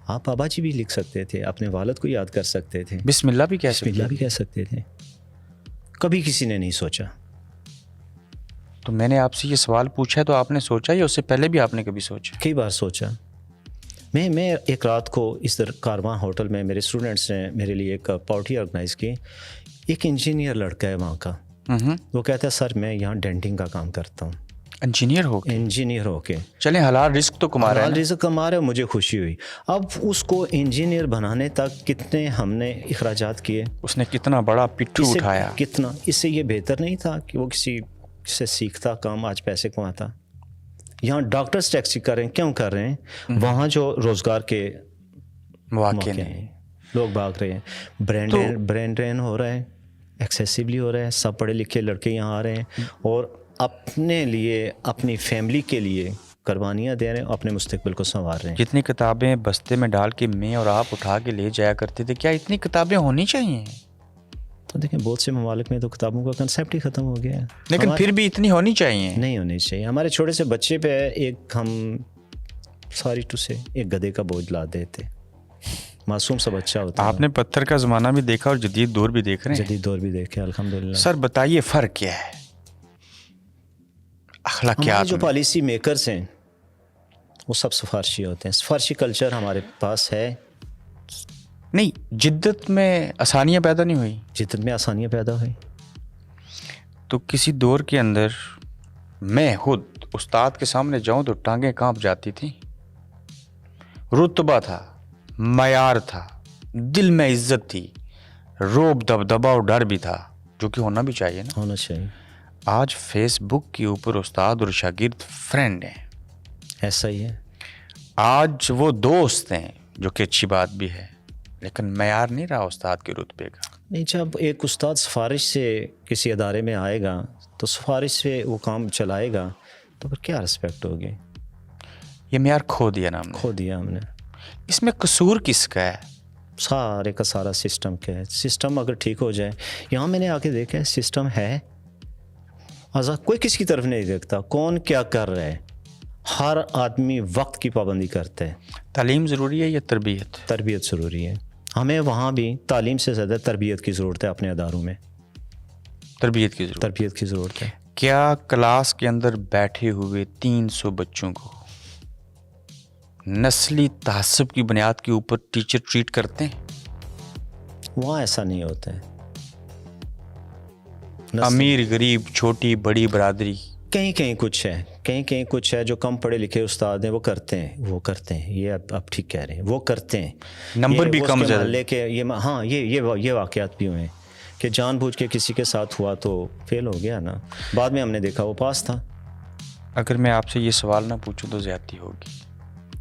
آپ بابا جی بھی لکھ سکتے تھے، اپنے والد کو یاد کر سکتے تھے، بسم اللہ بھی کہہ سکتے تھے. کبھی کسی نے نہیں سوچا. تو میں نے آپ سے یہ سوال پوچھا تو آپ نے سوچا، یا اس سے پہلے بھی آپ نے کبھی سوچا؟ کئی بار سوچا. میں ایک رات کو اس کارواں ہوٹل میں میرے اسٹوڈنٹس نے میرے لیے ایک پارٹی آرگنائز کی. ایک انجینئر لڑکا ہے وہاں کا، وہ کہتا ہے سر میں یہاں ڈینٹنگ کا کام کرتا ہوں. انجینئر ہو کے چلیں، حلال رزق تو کما رہا ہے، رزق کما رہا ہے. مجھے خوشی ہوئی. اب اس کو انجینئر بنانے تک کتنے ہم نے اخراجات کیے، اس نے کتنا بڑا پٹھو اٹھایا. کتنا اس سے یہ بہتر نہیں تھا کہ وہ کسی سے سیکھتا کام آج پیسے کماتا. یہاں ڈاکٹرز ٹیکسی کر رہے ہیں، کیوں کر رہے ہیں؟ وہاں جو روزگار کے مواقع نہیں، لوگ بھاگ رہے ہیں. برین ڈرین ہو رہا ہے، ایکسیسولی ہو رہا ہے. سب پڑھے لکھے لڑکے یہاں آ رہے ہیں اور اپنے لیے، اپنی فیملی کے لیے قربانیاں دے رہے ہیں، اپنے مستقبل کو سنوار رہے ہیں. جتنی کتابیں بستے میں ڈال کے میں اور آپ اٹھا کے لے جایا کرتے تھے، کیا اتنی کتابیں ہونی چاہیے؟ تو دیکھیں بہت سے ممالک میں تو کتابوں کا کنسیپٹ ہی ختم ہو گیا ہے. لیکن پھر بھی اتنی ہونی چاہیے. نہیں ہونی چاہیے. ہمارے چھوٹے سے بچے پہ ہم ساری سے ایک گدھے کا بوجھ لا دیتے. معصوم سا بچہ ہوتا ہے. آپ نے پتھر کا زمانہ بھی دیکھا اور جدید دور بھی دیکھ رہے ہیں. جدید دور بھی دیکھے الحمدللہ. سر بتائیے فرق کیا ہے اخلاقیات؟ جو پالیسی میکرز ہیں وہ سب سفارشی ہوتے ہیں. سفارشی کلچر ہمارے پاس ہے نہیں. جدت میں آسانیاں پیدا نہیں ہوئی؟ جدت میں آسانیاں پیدا ہوئی. تو کسی دور کے اندر میں خود استاد کے سامنے جاؤں تو ٹانگیں کانپ جاتی تھیں. رتبہ تھا، معیار تھا، دل میں عزت تھی، روب دبدبا اور ڈر بھی تھا، جو کہ ہونا بھی چاہیے نا. ہونا چاہیے. آج فیس بک کے اوپر استاد اور شاگرد فرینڈ ہیں. ایسا ہی ہے. آج وہ دوست ہیں، جو کہ اچھی بات بھی ہے، لیکن معیار نہیں رہا استاد کے رتبے کا. نہیں، جب ایک استاد سفارش سے کسی ادارے میں آئے گا تو سفارش سے وہ کام چلائے گا تو پھر کیا رسپیکٹ ہوگی؟ یہ معیار کھو دیا نا ہم نے. اس میں قصور کس کا ہے؟ سارے کا سارا سسٹم کا ہے. سسٹم اگر ٹھیک ہو جائے، یہاں میں نے آ کے دیکھا ہے سسٹم ہے آزاد، کوئی کسی کی طرف نہیں دیکھتا کون کیا کر رہا ہے. ہر آدمی وقت کی پابندی کرتا ہے. تعلیم ضروری ہے یا تربیت؟ تربیت ضروری ہے. ہمیں وہاں بھی تعلیم سے زیادہ تربیت کی ضرورت ہے. اپنے اداروں میں تربیت کی ضرورت ہے. کیا کلاس کے اندر بیٹھے ہوئے 300 بچوں کو نسلی تعصب کی بنیاد کے اوپر ٹیچر ٹریٹ کرتے ہیں؟ وہاں ایسا نہیں ہوتا ہے. امیر غریب چھوٹی بڑی برادری کہیں کچھ ہے جو کم پڑھے لکھے استاد ہیں وہ کرتے ہیں. یہ اب ٹھیک کہہ رہے ہیں، وہ کرتے ہیں. نمبر بھی کم زیادہ لے کے یہ واقعات بھی ہوئے ہیں کہ جان بوجھ کے کسی کے ساتھ ہوا تو فیل ہو گیا نا. بعد میں ہم نے دیکھا وہ پاس تھا. اگر میں آپ سے یہ سوال نہ پوچھوں تو زیادتی ہوگی.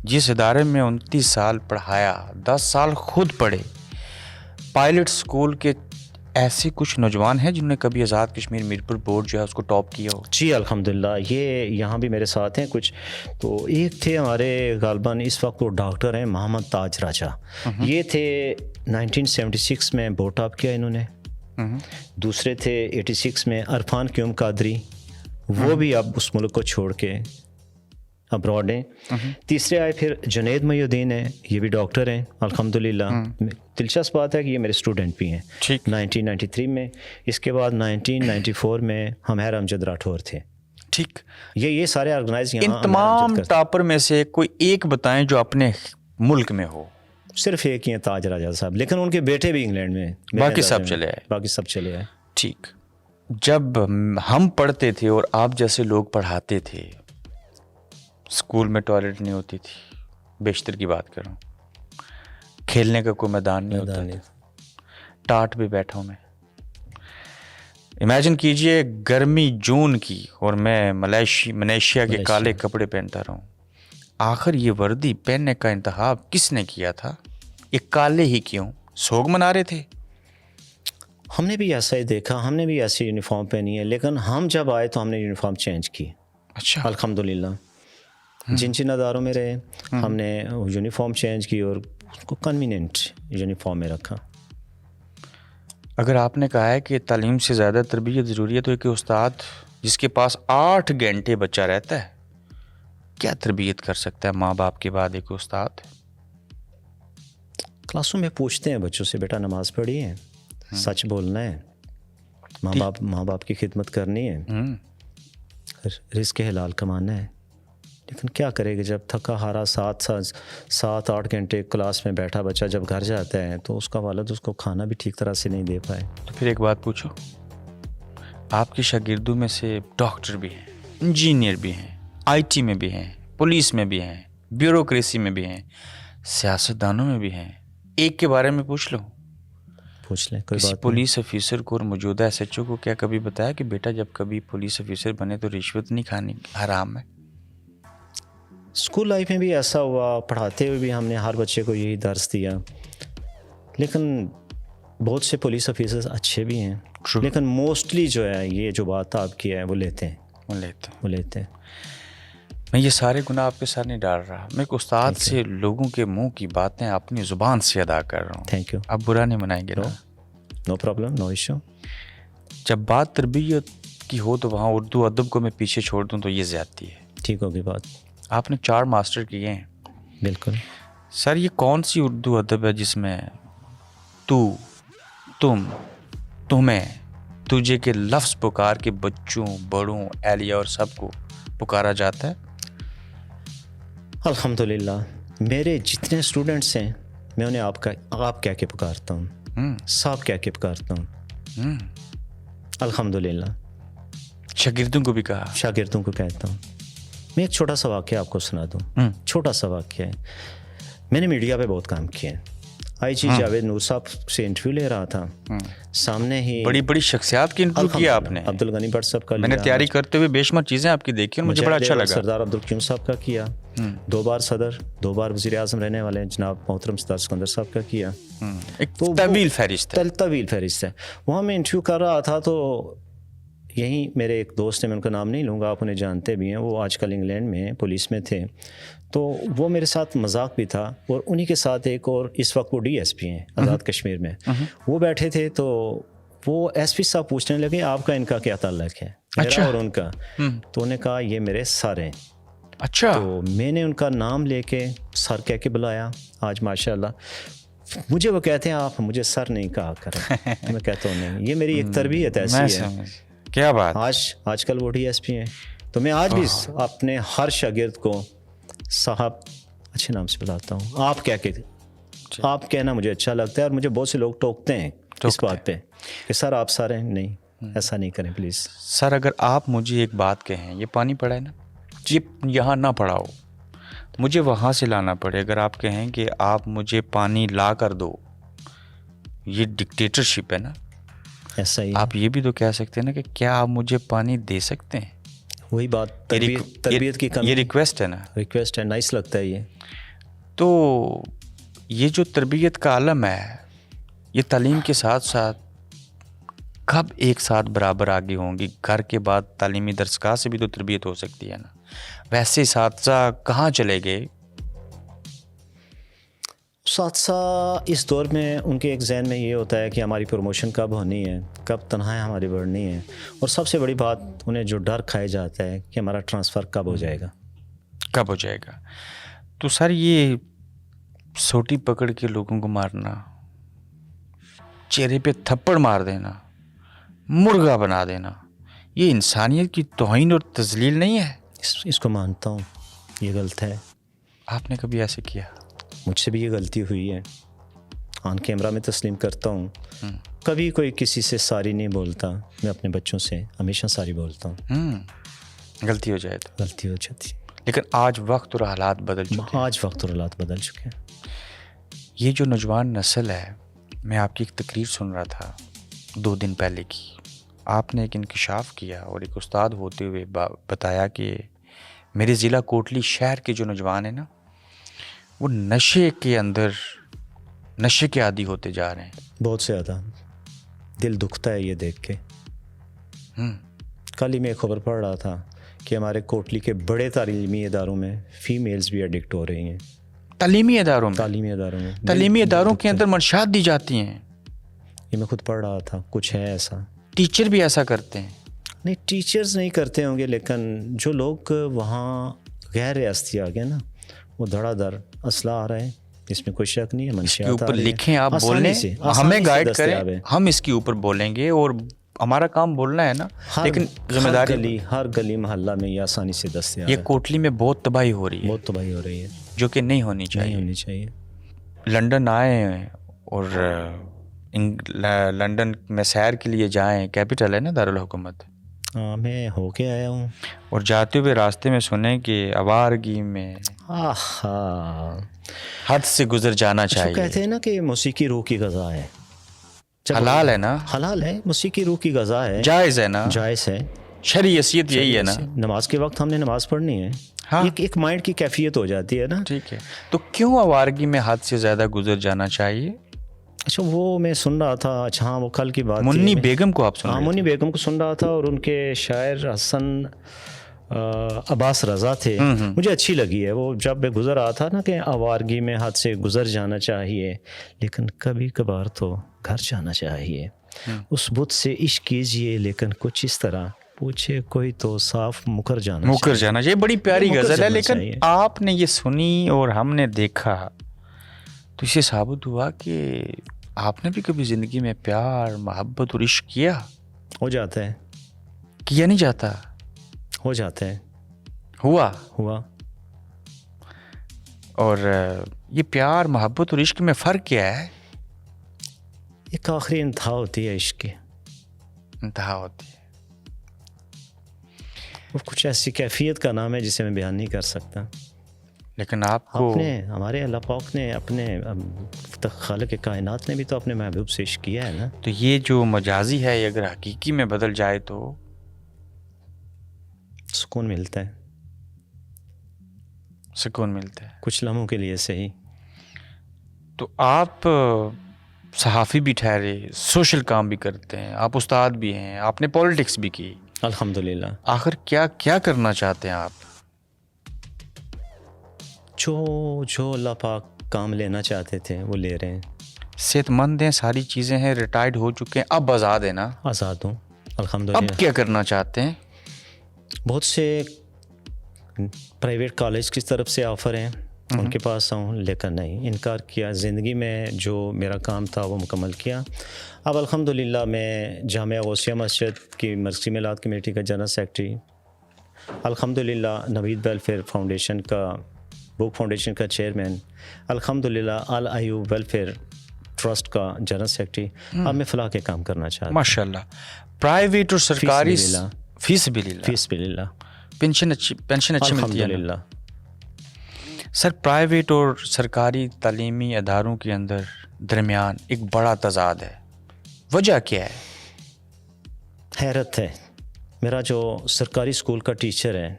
جس ادارے میں 29 سال پڑھایا، 10 سال خود پڑھے، پائلٹ سکول کے ایسے کچھ نوجوان ہیں جنہوں نے کبھی آزاد کشمیر میرپور بورڈ جو ہے اس کو ٹاپ کیا ہو؟ جی الحمدللہ، یہ یہاں بھی میرے ساتھ ہیں کچھ. تو ایک تھے ہمارے غالباً اس وقت وہ ڈاکٹر ہیں، محمد تاج راجہ. یہ تھے 1976 میں بورڈ ٹاپ کیا انہوں نے. دوسرے تھے 86 میں عرفان کیوم قادری، وہ بھی اب اس ملک کو چھوڑ کے ابراڈ ہیں. تیسرے آئے پھر جنید محی الدین ہیں، یہ بھی ڈاکٹر ہیں الحمدللہ. دلچسپ بات ہے کہ یہ میرے اسٹوڈنٹ بھی ہیں 1993 میں. اس کے بعد 1994 میں ہمیر امجد راٹھور تھے. ٹھیک، یہ سارے آرگنائز ان یہاں تمام ٹاپر میں سے کوئی ایک بتائیں جو اپنے ملک میں ہو. صرف ایک ہی ہیں تاج راجہ صاحب، لیکن ان کے بیٹے بھی انگلینڈ میں، باقی سب چلے آئے. باقی سب چلے آئے. ٹھیک، جب ہم پڑھتے تھے اور آپ جیسے لوگ پڑھاتے تھے، اسکول میں ٹوائلٹ نہیں ہوتی تھی، بیشتر کی بات کروں، کھیلنے کا کوئی میدان نہیں ہوتا تھا، ٹاٹ پہ بیٹھا ہوں میں. امیجن کیجئے گرمی جون کی اور میں ملیشیا کے کالے کپڑے پہنتا رہا ہوں. آخر یہ وردی پہننے کا انتخاب کس نے کیا تھا؟ یہ کالے ہی کیوں؟ سوگ منا رہے تھے؟ ہم نے بھی ایسا ہی دیکھا، ہم نے بھی ایسی یونیفارم پہنی ہے، لیکن ہم جب آئے تو ہم نے یونیفارم چینج کی. اچھا، الحمدللہ. جن اداروں میں رہے ہم نے یونیفارم چینج کی اور اس کو کنویننٹ یونیفارم میں رکھا. اگر آپ نے کہا ہے کہ تعلیم سے زیادہ تربیت ضروری ہے، تو ایک استاد جس کے پاس 8 گھنٹے بچہ رہتا ہے کیا تربیت کر سکتا ہے ماں باپ کے بعد ایک استاد؟ کلاسوں میں پوچھتے ہیں بچوں سے، بیٹا نماز پڑھی ہے، سچ بولنا ہے، ماں باپ کی خدمت کرنی ہے، رزق حلال کمانا ہے. لیکن کیا کرے گا جب تھکا ہارا 7-8 گھنٹے کلاس میں بیٹھا بچہ جب گھر جاتا ہے تو اس کا والد اس کو کھانا بھی ٹھیک طرح سے نہیں دے پائے. تو پھر ایک بات پوچھو، آپ کے شاگردوں میں سے ڈاکٹر بھی ہیں، انجینئر بھی ہیں، آئی ٹی میں بھی ہیں، پولیس میں بھی ہیں، بیوروکریسی میں بھی ہیں، سیاستدانوں میں بھی ہیں. ایک کے بارے میں پوچھ لو، پوچھ لیں کوئی کسی بات پولیس آفیسر کو اور موجودہ ایس ایچ او کو کیا کبھی بتایا کہ بیٹا جب کبھی پولیس آفیسر بنے تو رشوت نہیں کھانی، حرام ہے؟ اسکول لائف میں بھی ایسا ہوا، پڑھاتے ہوئے بھی ہم نے ہر بچے کو یہی درس دیا. لیکن بہت سے پولیس آفیسرز اچھے بھی ہیں، لیکن موسٹلی جو ہے یہ جو بات آپ کی ہے وہ لیتے ہیں. میں یہ سارے گناہ آپ کے ساتھ نہیں ڈال رہا، میں ایک استاد سے لوگوں کے منہ کی باتیں اپنی زبان سے ادا کر رہا ہوں. Thank you. آپ برا نہیں منائیں گے نا؟ No problem, no issue. جب بات تربیت کی ہو تو وہاں اردو ادب کو میں پیچھے چھوڑ دوں تو یہ زیادتی ہے. ٹھیک ہوگی بات. آپ نے 4 ماسٹر کیے ہیں. بالکل. سر یہ کون سی اردو ادب ہے جس میں تو، تم، تمہیں، تجھے کے لفظ پکار کے بچوں، بڑوں، اہلیہ اور سب کو پکارا جاتا ہے؟ الحمدللہ میرے جتنے اسٹوڈنٹس ہیں میں انہیں آپ کہہ کے پکارتا ہوں، صاحب کہہ کے پکارتا ہوں. الحمدللہ. شاگردوں کو بھی کہا؟ شاگردوں کو کہتا ہوں. میں ایک چھوٹا سا واقعہ آپ کو سنا دوں. چھوٹا سا واقعہ ہے. میں نے میڈیا پہ بہت کام کیا ہے. آئی جی جاوید نور صاحب سے انٹرویو لے رہا تھا، سامنے ہی بڑی شخصیات کی انٹرویو کیا آپ نے؟ عبدالغنی بٹ صاحب کا میں نے تیاری کرتے ہوئے بے شمار چیزیں آپ کی دیکھی اور مجھے بڑا اچھا لگا. سردار عبدالقیوم صاحب کا کیا، 2 بار صدر، 2 بار وزیر اعظم رہنے والے جناب محترم سردار سکندر صاحب کا کیا. ایک طویل فہرست ہے. طویل فہرست ہے. وہاں میں انٹرویو کر رہا تھا تو یہیں میرے ایک دوست ہیں، میں ان کا نام نہیں لوں گا، آپ انہیں جانتے بھی ہیں، وہ آج کل انگلینڈ میں پولیس میں تھے. تو وہ میرے ساتھ مذاق بھی تھا، اور انہی کے ساتھ ایک اور اس وقت وہ ڈی ایس پی ہیں آزاد کشمیر میں، وہ بیٹھے تھے. تو وہ ایس پی صاحب پوچھنے لگے آپ کا ان کا کیا تعلق ہے، میرا اور ان کا. تو انہوں نے کہا یہ میرے سر ہیں. اچھا. تو میں نے ان کا نام لے کے سر کہہ کے بلایا. آج ماشاء اللہ مجھے وہ کہتے ہیں آپ مجھے سر نہیں کہا کریں. میں کہتا ہوں نہیں، یہ میری ایک تربیت ایسی ہے. کیا بات. آج کل وہ ڈی ایس پی ہیں. تو میں آج بھی اپنے ہر شاگرد کو صاحب اچھے نام سے بلاتا ہوں. آپ کہہ کے، آپ کہنا مجھے اچھا لگتا ہے. اور مجھے بہت سے لوگ ٹوکتے ہیں اس بات پہ کہ سر آپ سر ہیں. نہیں، ایسا نہیں کریں پلیز. سر اگر آپ مجھے ایک بات کہیں، یہ پانی پڑا ہے نا، یہ یہاں نہ پڑا ہو، مجھے وہاں سے لانا پڑے. اگر آپ کہیں کہ آپ مجھے پانی لا کر دو، یہ ڈکٹیٹرشپ ہے نا. ایسا ہی آپ یہ بھی تو کہہ سکتے ہیں نا کہ کیا آپ مجھے پانی دے سکتے ہیں. وہی بات تربیت کی کمی. یہ ریکویسٹ ہے نا. ریکویسٹ ہے، نائس لگتا ہے یہ. تو یہ جو تربیت کا عالم ہے، یہ تعلیم کے ساتھ ساتھ کب ایک ساتھ برابر آگے ہوں گی؟ گھر کے بعد تعلیمی درسگاہ سے بھی تو تربیت ہو سکتی ہے نا، ویسے اساتذہ کہاں چلے گئے؟ اساتذہ اس دور میں ان کے ایک ذہن میں یہ ہوتا ہے کہ ہماری پروموشن کب ہونی ہے، کب تنخواہیں ہماری بڑھنی ہے، اور سب سے بڑی بات انہیں جو ڈر کھایا جاتا ہے کہ ہمارا ٹرانسفر کب ہو جائے گا، کب ہو جائے گا۔ تو سر یہ سوٹی پکڑ کے لوگوں کو مارنا، چہرے پہ تھپڑ مار دینا، مرغا بنا دینا، یہ انسانیت کی توہین اور تذلیل نہیں ہے؟ اس کو مانتا ہوں، یہ غلط ہے۔ آپ نے کبھی ایسے کیا؟ مجھ سے بھی یہ غلطی ہوئی ہے، آن کیمرہ میں تسلیم کرتا ہوں۔ کبھی کوئی کسی سے ساری نہیں بولتا، میں اپنے بچوں سے ہمیشہ ساری بولتا ہوں۔ غلطی ہو جائے تو غلطی ہو جاتی ہے، لیکن آج وقت اور حالات بدل چکے ہیں۔ آج وقت اور حالات بدل چکے ہیں۔ یہ جو نوجوان نسل ہے، میں آپ کی ایک تقریر سن رہا تھا 2 دن پہلے کی، آپ نے ایک انکشاف کیا اور ایک استاد ہوتے ہوئے بتایا کہ میرے ضلع کوٹلی شہر کے جو نوجوان ہیں نا، وہ نشے کے اندر نشے کے عادی ہوتے جا رہے ہیں۔ بہت زیادہ دل دکھتا ہے یہ دیکھ کے۔ کل ہی میں ایک خبر پڑھ رہا تھا کہ ہمارے کوٹلی کے بڑے تعلیمی اداروں میں فیمیلز بھی ایڈکٹ ہو رہی ہیں۔ تعلیمی اداروں میں تعلیمی اداروں کے اندر منشیات دی جاتی ہیں؟ یہ میں خود پڑھ رہا تھا، کچھ ہے ایسا۔ ٹیچر بھی ایسا کرتے ہیں؟ نہیں، ٹیچرز نہیں کرتے ہوں گے، لیکن جو لوگ وہاں غیر ریاستی آ گئے نا، وہ دھڑا دھڑ اسلحہ آ رہے ہیں، اس میں کوئی شک نہیں ہے۔ منشیات اوپر لکھیں، آپ بولیں، ہمیں گائیڈ کریں، ہم اس کے اوپر بولیں گے، اور ہمارا کام بولنا ہے نا، لیکن ذمہ داری ہر گلی محلہ میں یہ آسانی سے دستیاب ہے۔ یہ کوٹلی میں بہت تباہی ہو رہی ہے، بہت تباہی ہو رہی ہے، جو کہ نہیں ہونی چاہیے۔ لنڈن آئیں اور لنڈن میں سیر کے لیے جائیں، کیپٹل ہے نا دارالحکومت۔ میں ہو کے آیا ہوں، اور جاتے ہوئے راستے میں سنیں کہ آوارگی میں حد سے گزر جانا چاہیے۔ کہتے ہیں نا کہ موسیقی روح کی غذا ہے۔ حلال ہے نا؟ حلال ہے، موسیقی روح کی غذا ہے، جائز ہے نا؟ جائز ہے۔ شریعت یہی ہے نا؟ نماز کے وقت ہم نے نماز پڑھنی ہے، ایک مائنڈ کی کیفیت ہو جاتی ہے نا۔ ٹھیک ہے، تو کیوں آوارگی میں حد سے زیادہ گزر جانا چاہیے؟ اچھا، وہ میں سن رہا تھا، اچھا ہاں، وہ کل کی بات، منی بیگم کو آپ سن رہے تھے؟ منی بیگم کو سن رہا تھا، اور ان کے شاعر حسن عباس رضا تھے، مجھے اچھی لگی ہے وہ، جب میں گزر رہا تھا نا کہ آوارگی میں حد سے گزر جانا چاہیے، لیکن کبھی کبھار تو گھر جانا چاہیے۔ اس بت سے عشق کیجئے لیکن کچھ اس طرح، پوچھے کوئی تو صاف مکر جانا چاہیے۔ بڑی پیاری غزل ہے، لیکن آپ نے یہ سنی اور ہم نے دیکھا تو اسے ثابت ہوا کہ آپ نے بھی کبھی زندگی میں پیار، محبت اور عشق کیا؟ ہو جاتا ہے، کیا نہیں جاتا؟ ہو جاتا ہے، ہوا۔ اور یہ پیار، محبت اور عشق میں فرق کیا ہے؟ ایک آخری انتہا ہوتی ہے عشق کی، انتہا ہوتی ہے، وہ کچھ ایسی کیفیت کا نام ہے جسے میں بیان نہیں کر سکتا، لیکن آپ کو ہمارے اللہ پاک نے، اپنے خالق کائنات نے بھی تو اپنے محبوب سے عشق کیا ہے نا۔ تو یہ جو مجازی ہے، اگر حقیقی میں بدل جائے تو سکون ملتا ہے، سکون ملتا ہے، کچھ لمحوں کے لیے صحیح۔ تو آپ صحافی بھی ٹھہرے، سوشل کام بھی کرتے ہیں، آپ استاد بھی ہیں، آپ نے پولیٹکس بھی کی، الحمدللہ۔ آخر کیا کرنا چاہتے ہیں آپ؟ جو اللہ پاک کام لینا چاہتے تھے وہ لے رہے ہیں۔ صحت مند ہیں، ساری چیزیں ہیں، ریٹائرڈ ہو چکے ہیں، اب آزاد ہیں نا؟ آزاد ہوں الحمدللہ۔ اب کیا کرنا چاہتے ہیں؟ بہت سے پرائیویٹ کالج کی طرف سے آفر ہیں، ان کے پاس آؤں، لیکن نہیں، انکار کیا۔ زندگی میں جو میرا کام تھا وہ مکمل کیا۔ اب الحمدللہ میں جامعہ غوثیہ مسجد کی مرکزی میلاد کمیٹی کا جنرل سیکرٹری، الحمدللہ نوید ویلفیئر فاؤنڈیشن کا، بک فاؤنڈیشن کا چیئرمین، الحمدللہ آل ایوب ویلفیئر ٹرسٹ کا جنرل سیکرٹری۔ اب میں فلاح کے کام کرنا چاہتا ہوں، ماشاءاللہ۔ پرائیویٹ اور سرکاری، فی سبیل اللہ، پینشن اچھی ملتی ہے الحمدللہ۔ سر، پرائیویٹ اور سرکاری تعلیمی اداروں کے اندر درمیان ایک بڑا تضاد ہے، وجہ کیا ہے؟ حیرت ہے، میرا جو سرکاری اسکول کا ٹیچر ہے،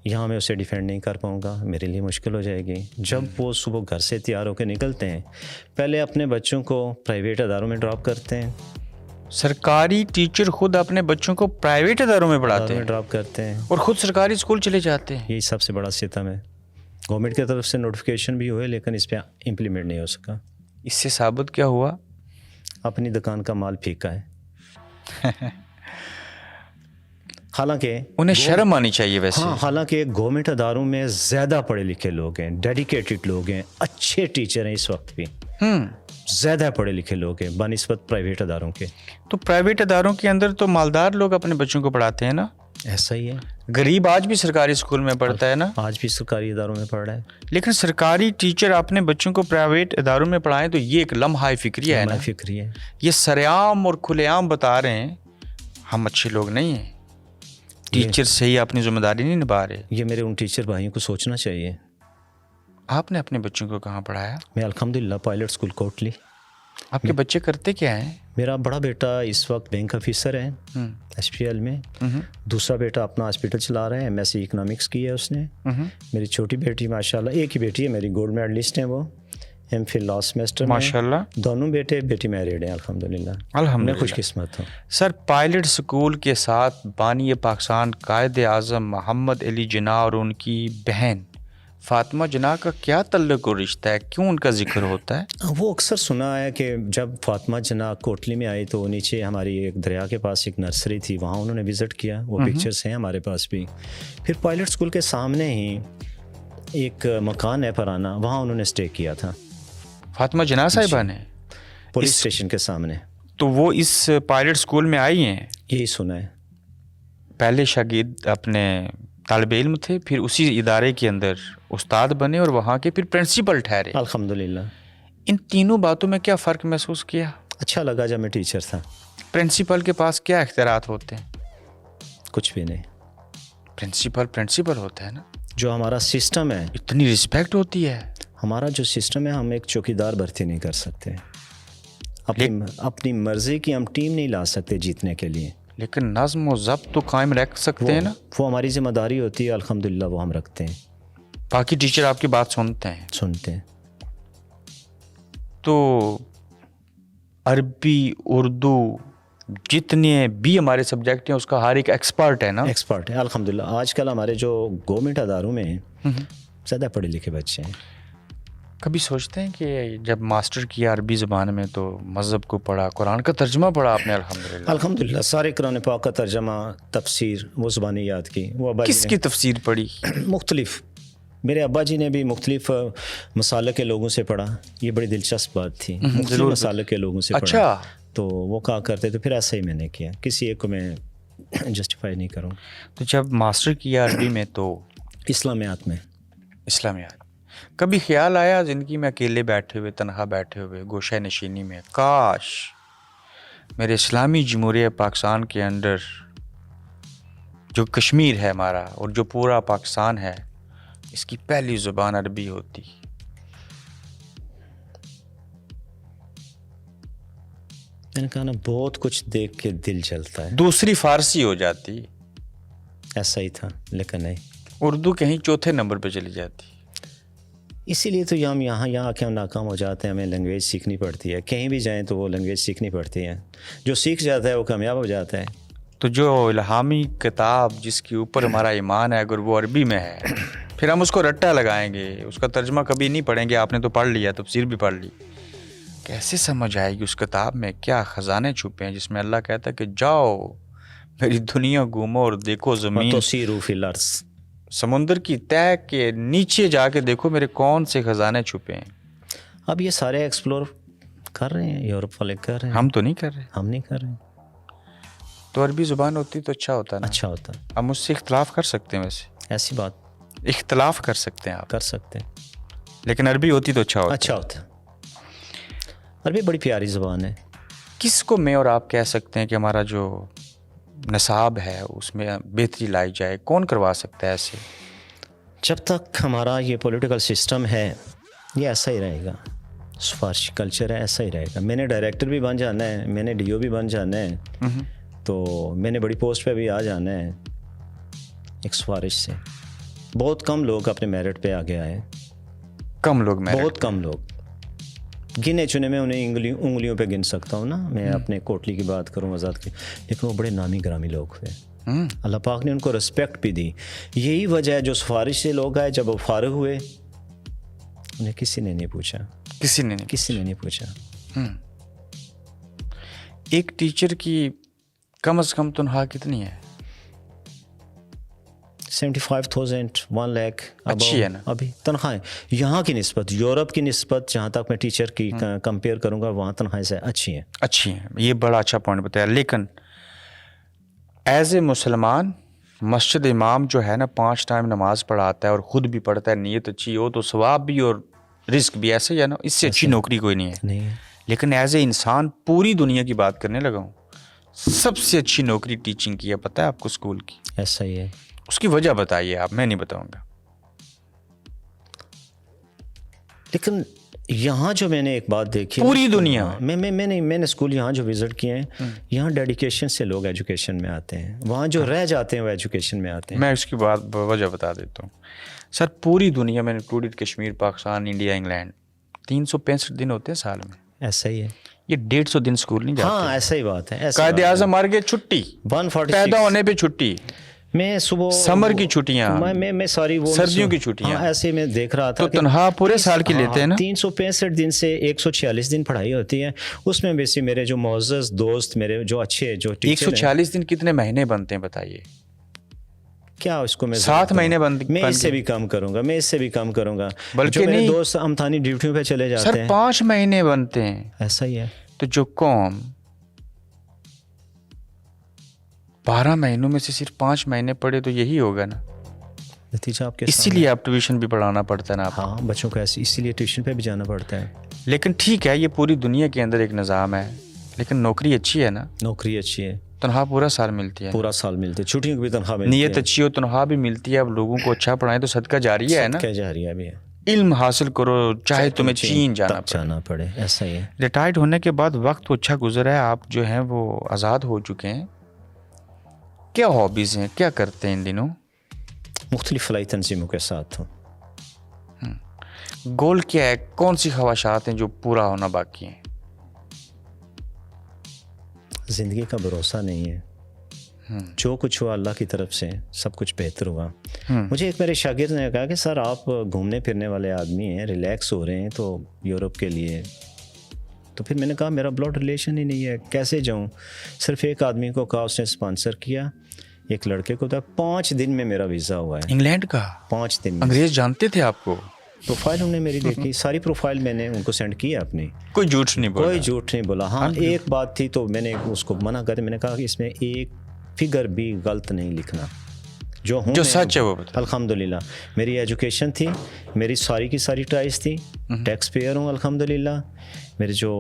یہاں میں اسے ڈیفینڈ نہیں کر پاؤں گا، میرے لیے مشکل ہو جائے گی۔ جب وہ صبح گھر سے تیار ہو کے نکلتے ہیں، پہلے اپنے بچوں کو پرائیویٹ اداروں میں ڈراپ کرتے ہیں، सरकारी टीचर खुद अपने बच्चों को प्राइवेट इदारों में पढ़ाते में हैं ड्रॉप करते हैं, और खुद सरकारी स्कूल चले जाते हैं। यही सबसे बड़ा सितम है। गवर्नमेंट की तरफ से नोटिफिकेशन भी हुए लेकिन इस पर इम्प्लीमेंट नहीं हो सका। इससे साबित क्या हुआ? अपनी दुकान का माल फीका है। हालांकि उन्हें शर्म आनी चाहिए वैसे। हाँ, हालांकि गवर्नमेंट अदारों में ज़्यादा पढ़े लिखे लोग हैं, डेडिकेटेड लोग हैं, अच्छे टीचर हैं इस वक्त भी, ज़्यादा पढ़े लिखे लोग हैं बनिस्बत प्राइवेट अदारों के। तो प्राइवेट अदारों के अंदर तो मालदार लोग अपने बच्चों को पढ़ाते हैं ना। ऐसा ही है, गरीब आज भी सरकारी स्कूल में पढ़ता है ना। आज भी सरकारी इदारों में पढ़ रहा है। लेकिन सरकारी टीचर अपने बच्चों को प्राइवेट इदारों में पढ़ाएं तो ये एक लम्हा फिक्रिया है ना। फिक्री है, ये सरेआम और खुलेआम बता रहे हैं हम अच्छे लोग नहीं हैं, टीचर सही अपनी जिम्मेदारी नहीं निभा रहे। ये मेरे उन टीचर भाइयों को सोचना चाहिए। आपने अपने बच्चों को कहाँ पढ़ाया? मैं अल्हम्दुलिल्लाह पायलट स्कूल कोटली। आपके बच्चे करते क्या हैं? मेरा बड़ा बेटा इस वक्त बैंक ऑफिसर है SPL में। दूसरा बेटा अपना हॉस्पिटल चला रहा है, MSc इकोनॉमिक्स की है उसने। मेरी छोटी बेटी माशाल्लाह, एक ही बेटी है मेरी, गोल्ड मेडलिस्ट है वो, MPhil लास्ट सेमेस्टर में। माशाल्लाह। दोनों बेटी मैरिड हैं अल्हम्दुलिल्लाह। मैं अल्हम्दुलिल्लाह। खुशकिस्मत हूँ। सर, पायलट स्कूल के साथ बानी पाकिस्तान कायद आज़म मोहम्मद अली जिन्ना और उनकी बहन फातिमा जिन्ना का क्या तल्लुक और रिश्ता है? क्यों उनका जिक्र होता है? वो अक्सर सुना है कि जब फातिमा जिन्ना कोटली में आई तो नीचे हमारी एक दरिया के पास एक नर्सरी थी, वहाँ उन्होंने विज़िट किया। वो पिक्चर्स हैं हमारे पास भी। फिर पायलट स्कूल के सामने ही एक मकान है पुराना, वहाँ उन्होंने स्टे किया था। फातिमा जिन्ना साहिबा ने पुलिस स्टेशन के सामने। तो वो इस पायलट स्कूल में आई हैं? यही सुना है। पहले शागिर्द अपने तालिब इल्म थे, फिर उसी इदारे के अंदर उस्ताद बने और वहाँ के फिर प्रिंसिपल ठहरे। अल्हम्दुलिल्लाह। इन तीनों बातों में क्या फ़र्क महसूस किया? अच्छा लगा जब मैं टीचर था। प्रिंसिपल के पास क्या इख्तियारात होते हैं? कुछ भी नहीं। प्रिंसिपल होता है ना। जो हमारा सिस्टम है, इतनी रिस्पेक्ट होती है। हमारा जो सिस्टम है, हम एक चौकीदार भर्ती नहीं कर सकते। अपनी मर्जी की हम टीम नहीं ला सकते जीतने के लिए, लेकिन नज़्म और ज़ब्त तो कायम रख सकते हैं ना। वो हमारी जिम्मेदारी होती है, अल्हम्दुलिल्लाह वो हम रखते हैं। बाकी टीचर आपकी बात सुनते हैं। तो अरबी, उर्दू, जितने भी हमारे सब्जेक्ट हैं उसका हर एक एक्सपर्ट है ना। एक्सपर्ट है अल्हम्दुलिल्लाह। आजकल हमारे जो गवर्नमेंट अदारों में ज़्यादा पढ़े लिखे बच्चे हैं। कभी सोचते हैं कि जब मास्टर किया अरबी ज़बान में तो मज़हब को पढ़ा, कुरान का तर्जमा पढ़ा आपने? अल्हम्दुलिल्लाह सारे कुरान पाक का तर्जमा, तफसीर वो ज़बानी याद की। वो अब्बा किसकी तफसीर पढ़ी? मुख्तलिफ। मेरे अब्बा जी ने भी मुख्तलिफ मसाले के लोगों से पढ़ा। ये बड़ी दिलचस्प बात थी, मुख्तलिफ मसाले के लोगों से अच्छा। पढ़ा। तो वो कहा करते तो फिर ऐसा ही मैंने किया, किसी एक को मैं जस्टिफाई नहीं करूँ। तो जब मास्टर किया अरबी में तो इस्लामियात, कभी ख्याल आया ज़िंदगी में अकेले बैठे हुए, तनहा बैठे हुए, गोशा नशीनी में, काश मेरे इस्लामी जमहूरिया पाकिस्तान के अंदर जो कश्मीर है हमारा और जो पूरा पाकिस्तान है, इसकी पहली ज़ुबान अरबी होती? मैंने कहा ना, बहुत कुछ देख के दिल जलता है। दूसरी फ़ारसी हो जाती। ऐसा ही था, लेकिन नहीं, उर्दू कहीं चौथे नंबर पे चली जाती। इसीलिए तो हम यहाँ आके हम नाकाम हो जाते हैं। हमें लैंग्वेज सीखनी पड़ती है, कहीं भी जाएं तो वो लैंग्वेज सीखनी पड़ती है। जो सीख जाता है वो कामयाब हो जाता है। तो जो इल्हामी किताब जिसके ऊपर हमारा ईमान है, अगर वो अरबी में है, फिर हम उसको रट्टा लगाएंगे, उसका तर्जमा कभी नहीं पढ़ेंगे। आपने तो पढ़ लिया, तफसीर भी पढ़ ली, कैसे समझ आएगी उस किताब में क्या ख़जाने छुपे हैं, जिसमें अल्लाह कहता है कि जाओ मेरी दुनिया घूमो और देखो ज़मीन, समुंदर की तह के नीचे जाके देखो मेरे कौन से ख़जाने छुपे हैं। अब ये सारे एक्सप्लोर कर रहे हैं, यूरोप वाले कर रहे हैं, हम तो नहीं कर रहे। हम नहीं कर रहे। तो अरबी ज़ुबान होती तो अच्छा होता ना। अच्छा होता। हम उससे इख्तलाफ कर सकते हैं, वैसे ऐसी बात इख्तलाफ कर सकते हैं आप, कर सकते हैं, लेकिन अरबी होती तो अच्छा होता। अच्छा होता। अरबी बड़ी प्यारी ज़ुबान है। किसको मैं और आप कह सकते हैं कि हमारा जो नसाब है उसमें बेहतरी लाई जाए? कौन करवा सकता है ऐसे? जब तक हमारा ये पॉलिटिकल सिस्टम है ये ऐसा ही रहेगा, सिफारिशी कल्चर है, ऐसा ही रहेगा। मैंने डायरेक्टर भी बन जाना है, मैंने DO भी बन जाना है, तो मैंने बड़ी पोस्ट पे भी आ जाना है एक सिफारिश से। बहुत कम लोग अपने मेरिट पे आगे आए, कम लोग मेरिट, बहुत कम लोग। गिने चुने में उन्हें उंगलियों पे गिन सकता हूँ ना, मैं अपने कोटली की बात करूँ, आज़ाद की, लेकिन वो बड़े नामी ग्रामी लोग थे। अल्लाह पाक ने उनको रिस्पेक्ट भी दी। यही वजह है जो सिफारिश से लोग आए, जब वो फारिग हुए उन्हें किसी ने नहीं पूछा, किसी ने नहीं पूछा। एक टीचर की कम से कम तनख्वाह कितनी है? 75,000 1 लाख अच्छी है ना अभी तनख्वाहें यहाँ की निस्बत, यूरोप की निस्बत जहाँ तक मैं टीचर की कंपेयर करूँगा, वहाँ तनख्वाहें से अच्छी हैं। ये बड़ा अच्छा पॉइंट बताया। लेकिन एज ए मुसलमान मस्जिद इमाम जो है ना 5 टाइम नमाज पढ़ाता है और ख़ुद भी पढ़ता है, नीयत अच्छी हो तो सवाब भी और रिस्क भी, ऐसे ही है ना, इससे अच्छी नौकरी कोई नहीं है। लेकिन एज ए इंसान पूरी दुनिया की बात करने लगा हूँ, सबसे अच्छी नौकरी टीचिंग की है, पता है आपको, स्कूल की। ऐसा ही है। उसकी वजह बताइए आप, मैं नहीं बताऊंगा। लेकिन यहाँ जो मैंने एक बात देखी पूरी दुनिया मैंने स्कूल यहाँ जो विज़िट किए हैं, यहाँ डेडिकेशन से लोग एजुकेशन में आते हैं, वहाँ जो रह जाते हैं वो एजुकेशन में आते हैं। मैं उसकी बात वजह बता देता हूँ सर। पूरी दुनिया में included Kashmir, Pakistan, India, England, 365 दिन होते हैं साल में। ऐसा ही है। ये 150 दिन स्कूल नहीं जाते। हाँ ऐसा ही बात है। कायदे आज़म मर गए, छुट्टी, 146 पैदा होने पे छुट्टी, मैं सुबह समर की छुट्टियां, मैं सॉरी वो सर्दियों की छुट्टियां, ऐसे मैं देख रहा था। तो तनख्वाह पूरे साल की लेते हैं ना। 365 दिन से 146 दिन पढ़ाई होती है, उसमें वैसे मेरे जो मोअज़्ज़ज़ दोस्त, मेरे जो अच्छे जो टीचर 146 दिन कितने महीने बनते हैं बताइए? क्या उसको मैं 7 महीने बंद। मैं इससे भी कम करूंगा, बल्कि जो मेरे दोस्त अमथानी ड्यूटियों पे चले जाते हैं, 5 महीने बनते हैं। ऐसा ही है। तो जो कौम 12 महीनों में से सिर्फ 5 महीने पढ़े तो यही होगा ना नतीजा आपके। इसीलिए आप ट्यूशन भी पढ़ाना पड़ता है ना आपको। हाँ बच्चों को ऐसे इसीलिए ट्यूशन पे भी जाना पड़ता है। लेकिन ठीक है, ये पूरी दुनिया के अंदर एक निज़ाम है, लेकिन नौकरी अच्छी है ना। नौकरी अच्छी है, तनख्वाह पूरा साल मिलती है, पूरा साल मिलती है, छुट्टियों की भी तनख्वाह मिलती है। नीयत अच्छी हो तनख्वाह भी मिलती है। अब लोगों को अच्छा पढ़ाएं तो सदका जारिया है ना। सदका जारिया भी है। इल्म हासिल करो चाहे तुम्हें चीन जाना पड़े, ऐसा ही है। रिटायर्ड होने के बाद वक्त तो अच्छा गुजरा है, आप जो हैं वो आज़ाद हो चुके हैं। क्या हॉबीज़ हैं, क्या करते हैं इन दिनों? मुख्तलिफ फलाई तंजीमों के साथ हूँ। गोल क्या है, कौन सी ख्वाहिशात हैं जो पूरा होना बाकी हैं? ज़िंदगी का भरोसा नहीं है, जो कुछ हुआ अल्लाह की तरफ से सब कुछ बेहतर हुआ। मुझे एक मेरे शागिर्द ने कहा कि सर आप घूमने फिरने वाले आदमी हैं, रिलैक्स हो रहे हैं तो यूरोप के लिए, तो फिर मैंने कहा मेरा ब्लड रिलेशन ही नहीं है, कैसे जाऊं? सिर्फ एक आदमी को कहा, उसने स्पॉन्सर किया, एक लड़के को था। 5 दिन में मेरा वीज़ा हुआ है इंग्लैंड का। 5 दिन में। अंग्रेज़ जानते थे आपको? प्रोफाइल उन्होंने मेरी देखी, सारी प्रोफाइल मैंने उनको सेंड की है अपनी। कोई झूठ नहीं बोला? हाँ एक बात थी तो मैंने उसको मना कर, मैंने कहा कि इसमें एक फिगर भी गलत नहीं लिखना, जो सच है वो बता। अल्हम्दुलिल्लाह मेरी एजुकेशन थी, मेरी सारी की सारी ट्राइज थी, टैक्स पेयर हूँ अल्हम्दुलिल्लाह। मेरे जो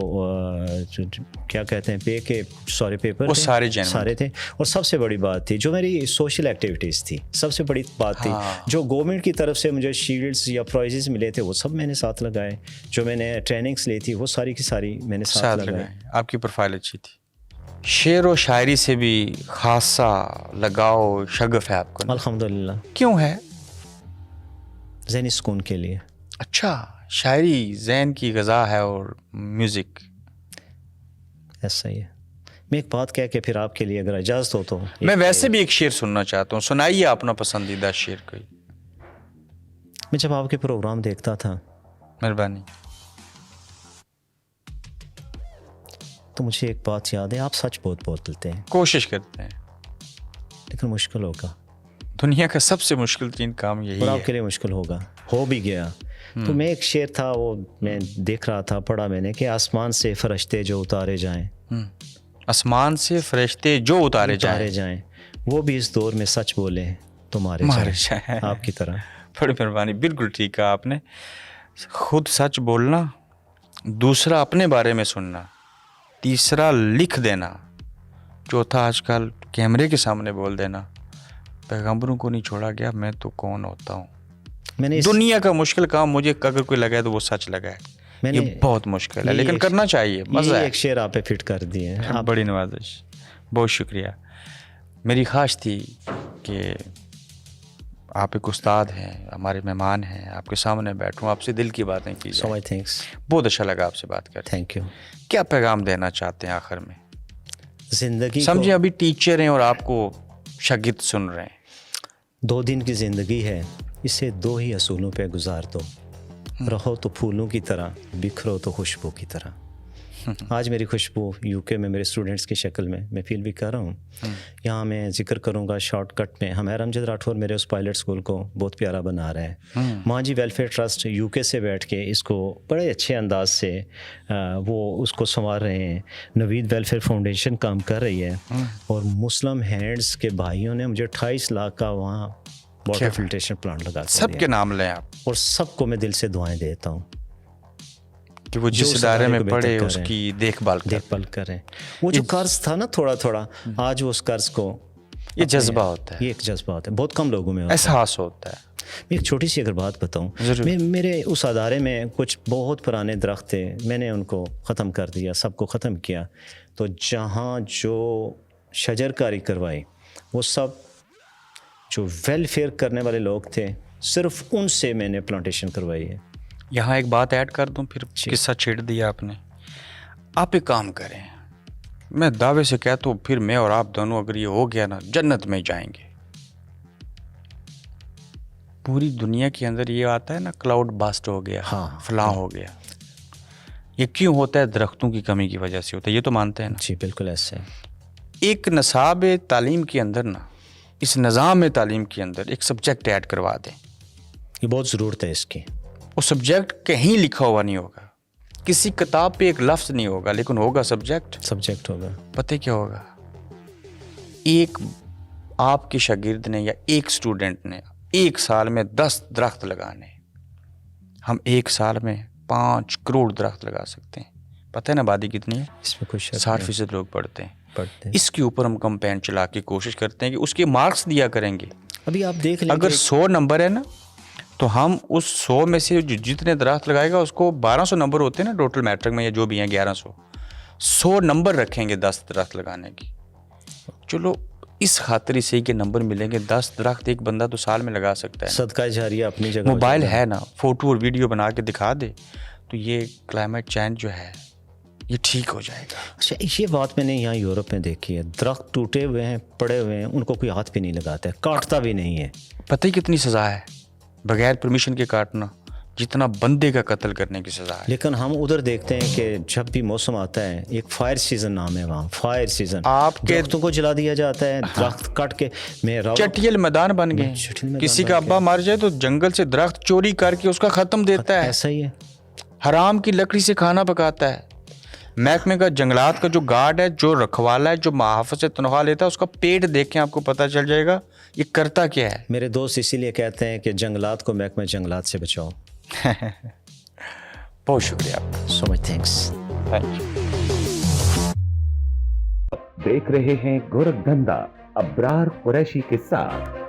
क्या कहते हैं पे के सारे पेपर वो थे, सारे थे। और सबसे बड़ी बात थी जो मेरी सोशल एक्टिविटीज़ थी, सबसे बड़ी बात थी जो गवर्नमेंट की तरफ से मुझे शील्ड्स या प्राइजेस मिले थे वो सब मैंने साथ लगाए, जो मैंने ट्रेनिंग्स ली थी वो सारी की सारी मैंने साथ लगाए। आपकी प्रोफाइल अच्छी थी। शेर व शायरी से भी खासा लगाव शगफ है आपको? अल्हम्दुलिल्लाह। क्यों है? ज़हनी सुकून के लिए। अच्छा, शायरी ज़हन की ग़िज़ा है और म्यूज़िक ऐसा ही है। मैं एक बात कह के फिर आपके लिए अगर इजाज़त हो तो मैं वैसे भी एक शेर सुनना चाहता हूँ, सुनाइए अपना पसंदीदा शेर कोई। मैं जब आपके प्रोग्राम देखता था, मेहरबानी, तो मुझे एक बात याद है, आप सच बहुत बोलते हैं, कोशिश करते हैं, लेकिन मुश्किल होगा। दुनिया का सबसे मुश्किल तीन काम यही है। और आपके लिए मुश्किल होगा, हो भी गया। तो मैं एक शेर था वो मैं देख रहा था, पढ़ा मैंने कि आसमान से फरिश्ते जो उतारे जाएं, आसमान से फरिश्ते जो उतारे जाएं, वो भी इस दौर में सच बोले तो मारे जाएं आपकी तरह। बड़ी मेहरबानी, बिल्कुल ठीक है आपने। खुद सच बोलना, दूसरा अपने बारे में सुनना, तीसरा लिख देना, चौथा आजकल कैमरे के सामने बोल देना, पैगंबरों को नहीं छोड़ा गया, मैं तो कौन होता हूँ। दुनिया का मुश्किल काम मुझे अगर कोई लगा है तो वो सच लगा है। ये बहुत मुश्किल है लेकिन करना चाहिए, मज़ा है। एक शेर आप पे फिट कर दिए आप। बड़ी नवाजिश, बहुत शुक्रिया। मेरी ख्वाहिश थी कि आप एक उस्ताद हैं, हमारे मेहमान हैं, आपके सामने बैठूं, आपसे दिल की बातें की So जाएं। my thanks. बहुत अच्छा लगा आपसे बात करके। Thank you. क्या पैगाम देना चाहते हैं आखिर में? ज़िंदगी समझे को अभी टीचर हैं और आपको शागिर्द सुन रहे हैं। 2 दिन की ज़िंदगी है, इसे 2 ही असूलों पे गुजार दो। रहो तो फूलों की तरह, बिखरो तो खुशबू की तरह। आज मेरी खुशबू यूके में मेरे स्टूडेंट्स की शक्ल में मैं फील भी कर रहा हूँ। यहाँ मैं जिक्र करूँगा शॉर्टकट में, हमारा अमजद राठौर मेरे उस पायलट स्कूल को बहुत प्यारा बना रहा है। मांझी वेलफेयर ट्रस्ट यूके से बैठ के इसको बड़े अच्छे अंदाज से वो उसको संवार रहे हैं। नवीद वेलफेयर फाउंडेशन काम कर रही है और मुस्लिम हैंड्स के भाइयों ने मुझे 28 लाख का वहाँ वाटर फिल्ट्रेशन प्लांट लगा दिया। सबके नाम लें आप, और सबको मैं दिल से दुआएं देता हूँ कि वो जिस इदारे में पढ़े उसकी देखभाल करें। वो जो कर्ज था ना थोड़ा थोड़ा, आज उस कर्ज को ये जज्बा होता है, ये एक जज्बा होता है, बहुत कम लोगों में होता है। एहसास होता है। मैं एक छोटी सी अगर बात बताऊं, मेरे उस अदारे में कुछ बहुत पुराने दरख्त थे, मैंने उनको ख़त्म कर दिया, सबको ख़त्म किया। तो जहाँ जो शजरकारी करवाई वो सब जो वेलफेयर करने वाले लोग थे, सिर्फ उनसे मैंने प्लांटेशन करवाई है। यहाँ एक बात ऐड कर दूं, फिर किस्सा छेड़ दिया आपने। आप एक काम करें, मैं दावे से कहता हूँ, फिर मैं और आप दोनों अगर ये हो गया ना, जन्नत में जाएंगे। पूरी दुनिया के अंदर ये आता है ना, क्लाउड बस्ट हो गया, हाँ, फलां हो गया। ये क्यों होता है? दरख्तों की कमी की वजह से होता है, ये तो मानते हैं ना? जी बिल्कुल ऐसे है। एक नसाब तालीम के अंदर ना, इस निज़ाम तालीम के अंदर एक सब्जेक्ट ऐड करवा दें। ये बहुत ज़रूरत है इसकी। वो सब्जेक्ट कहीं लिखा हुआ नहीं होगा, किसी किताब पे एक लफ्ज़ नहीं होगा, लेकिन होगा सब्जेक्ट होगा। पता क्या होगा? एक आपके शागिर्द ने या एक स्टूडेंट ने 1 साल में 10 दरख्त लगाने। हम 1 साल में 5 करोड़ दरख्त लगा सकते हैं। पता है ना आबादी कितनी है? इसमें कुछ 60% लोग पढ़ते हैं। इसके ऊपर हम कैंपेन चला के कोशिश करते हैं कि उसके मार्क्स दिया करेंगे। अभी आप देख लें, अगर 100 नंबर है ना, तो हम उस 100 में से जितने दरख्त लगाएगा उसको 1200 नंबर होते हैं ना टोटल मैट्रिक में, या जो भी हैं 1100, 100 नंबर रखेंगे 10 दरख्त लगाने की। चलो इस खातिर से कि नंबर मिलेंगे, 10 दरख्त एक बंदा तो साल में लगा सकता है। सदका जारिया अपनी जगह। मोबाइल है ना, फोटो और वीडियो बना के दिखा दे, तो ये क्लाइमेट चेंज जो है ये ठीक हो जाएगा। अच्छा, ये बात मैंने यहाँ यूरोप में देखी है। दरख्त टूटे हुए हैं, पड़े हुए हैं, उनको कोई हाथ भी नहीं लगाता है, काटता भी नहीं है। पता ही कितनी सज़ा है बगैर परमिशन के काटना, जितना बंदे का कत्ल करने की सज़ा है। लेकिन हम उधर देखते हैं कि जब भी मौसम आता है, एक फायर सीजन नाम है वहाँ, फायर सीजन, आपके दरख्तों को जला दिया जाता है। दरख्त काट के चटियल मैदान बन गए। किसी का अब्बा मर जाए तो जंगल से दरख्त चोरी करके उसका ख़त्म देता है। ऐसा ही है। हराम की लकड़ी से खाना पकाता है। महकमे का जंगलात का जो गार्ड है, जो रखवाला है, जो मुहाफ़िज़ से तनख्वाह लेता है, उसका पेट देखें आपको पता चल जाएगा ये करता क्या है। मेरे दोस्त इसीलिए कहते हैं कि जंगलात को महकमे जंगलात से बचाओ। बहुत शुक्रिया आपका। So much thanks. Thank you. देख रहे हैं गोरखधंधा अब्रार कुरैशी के साथ।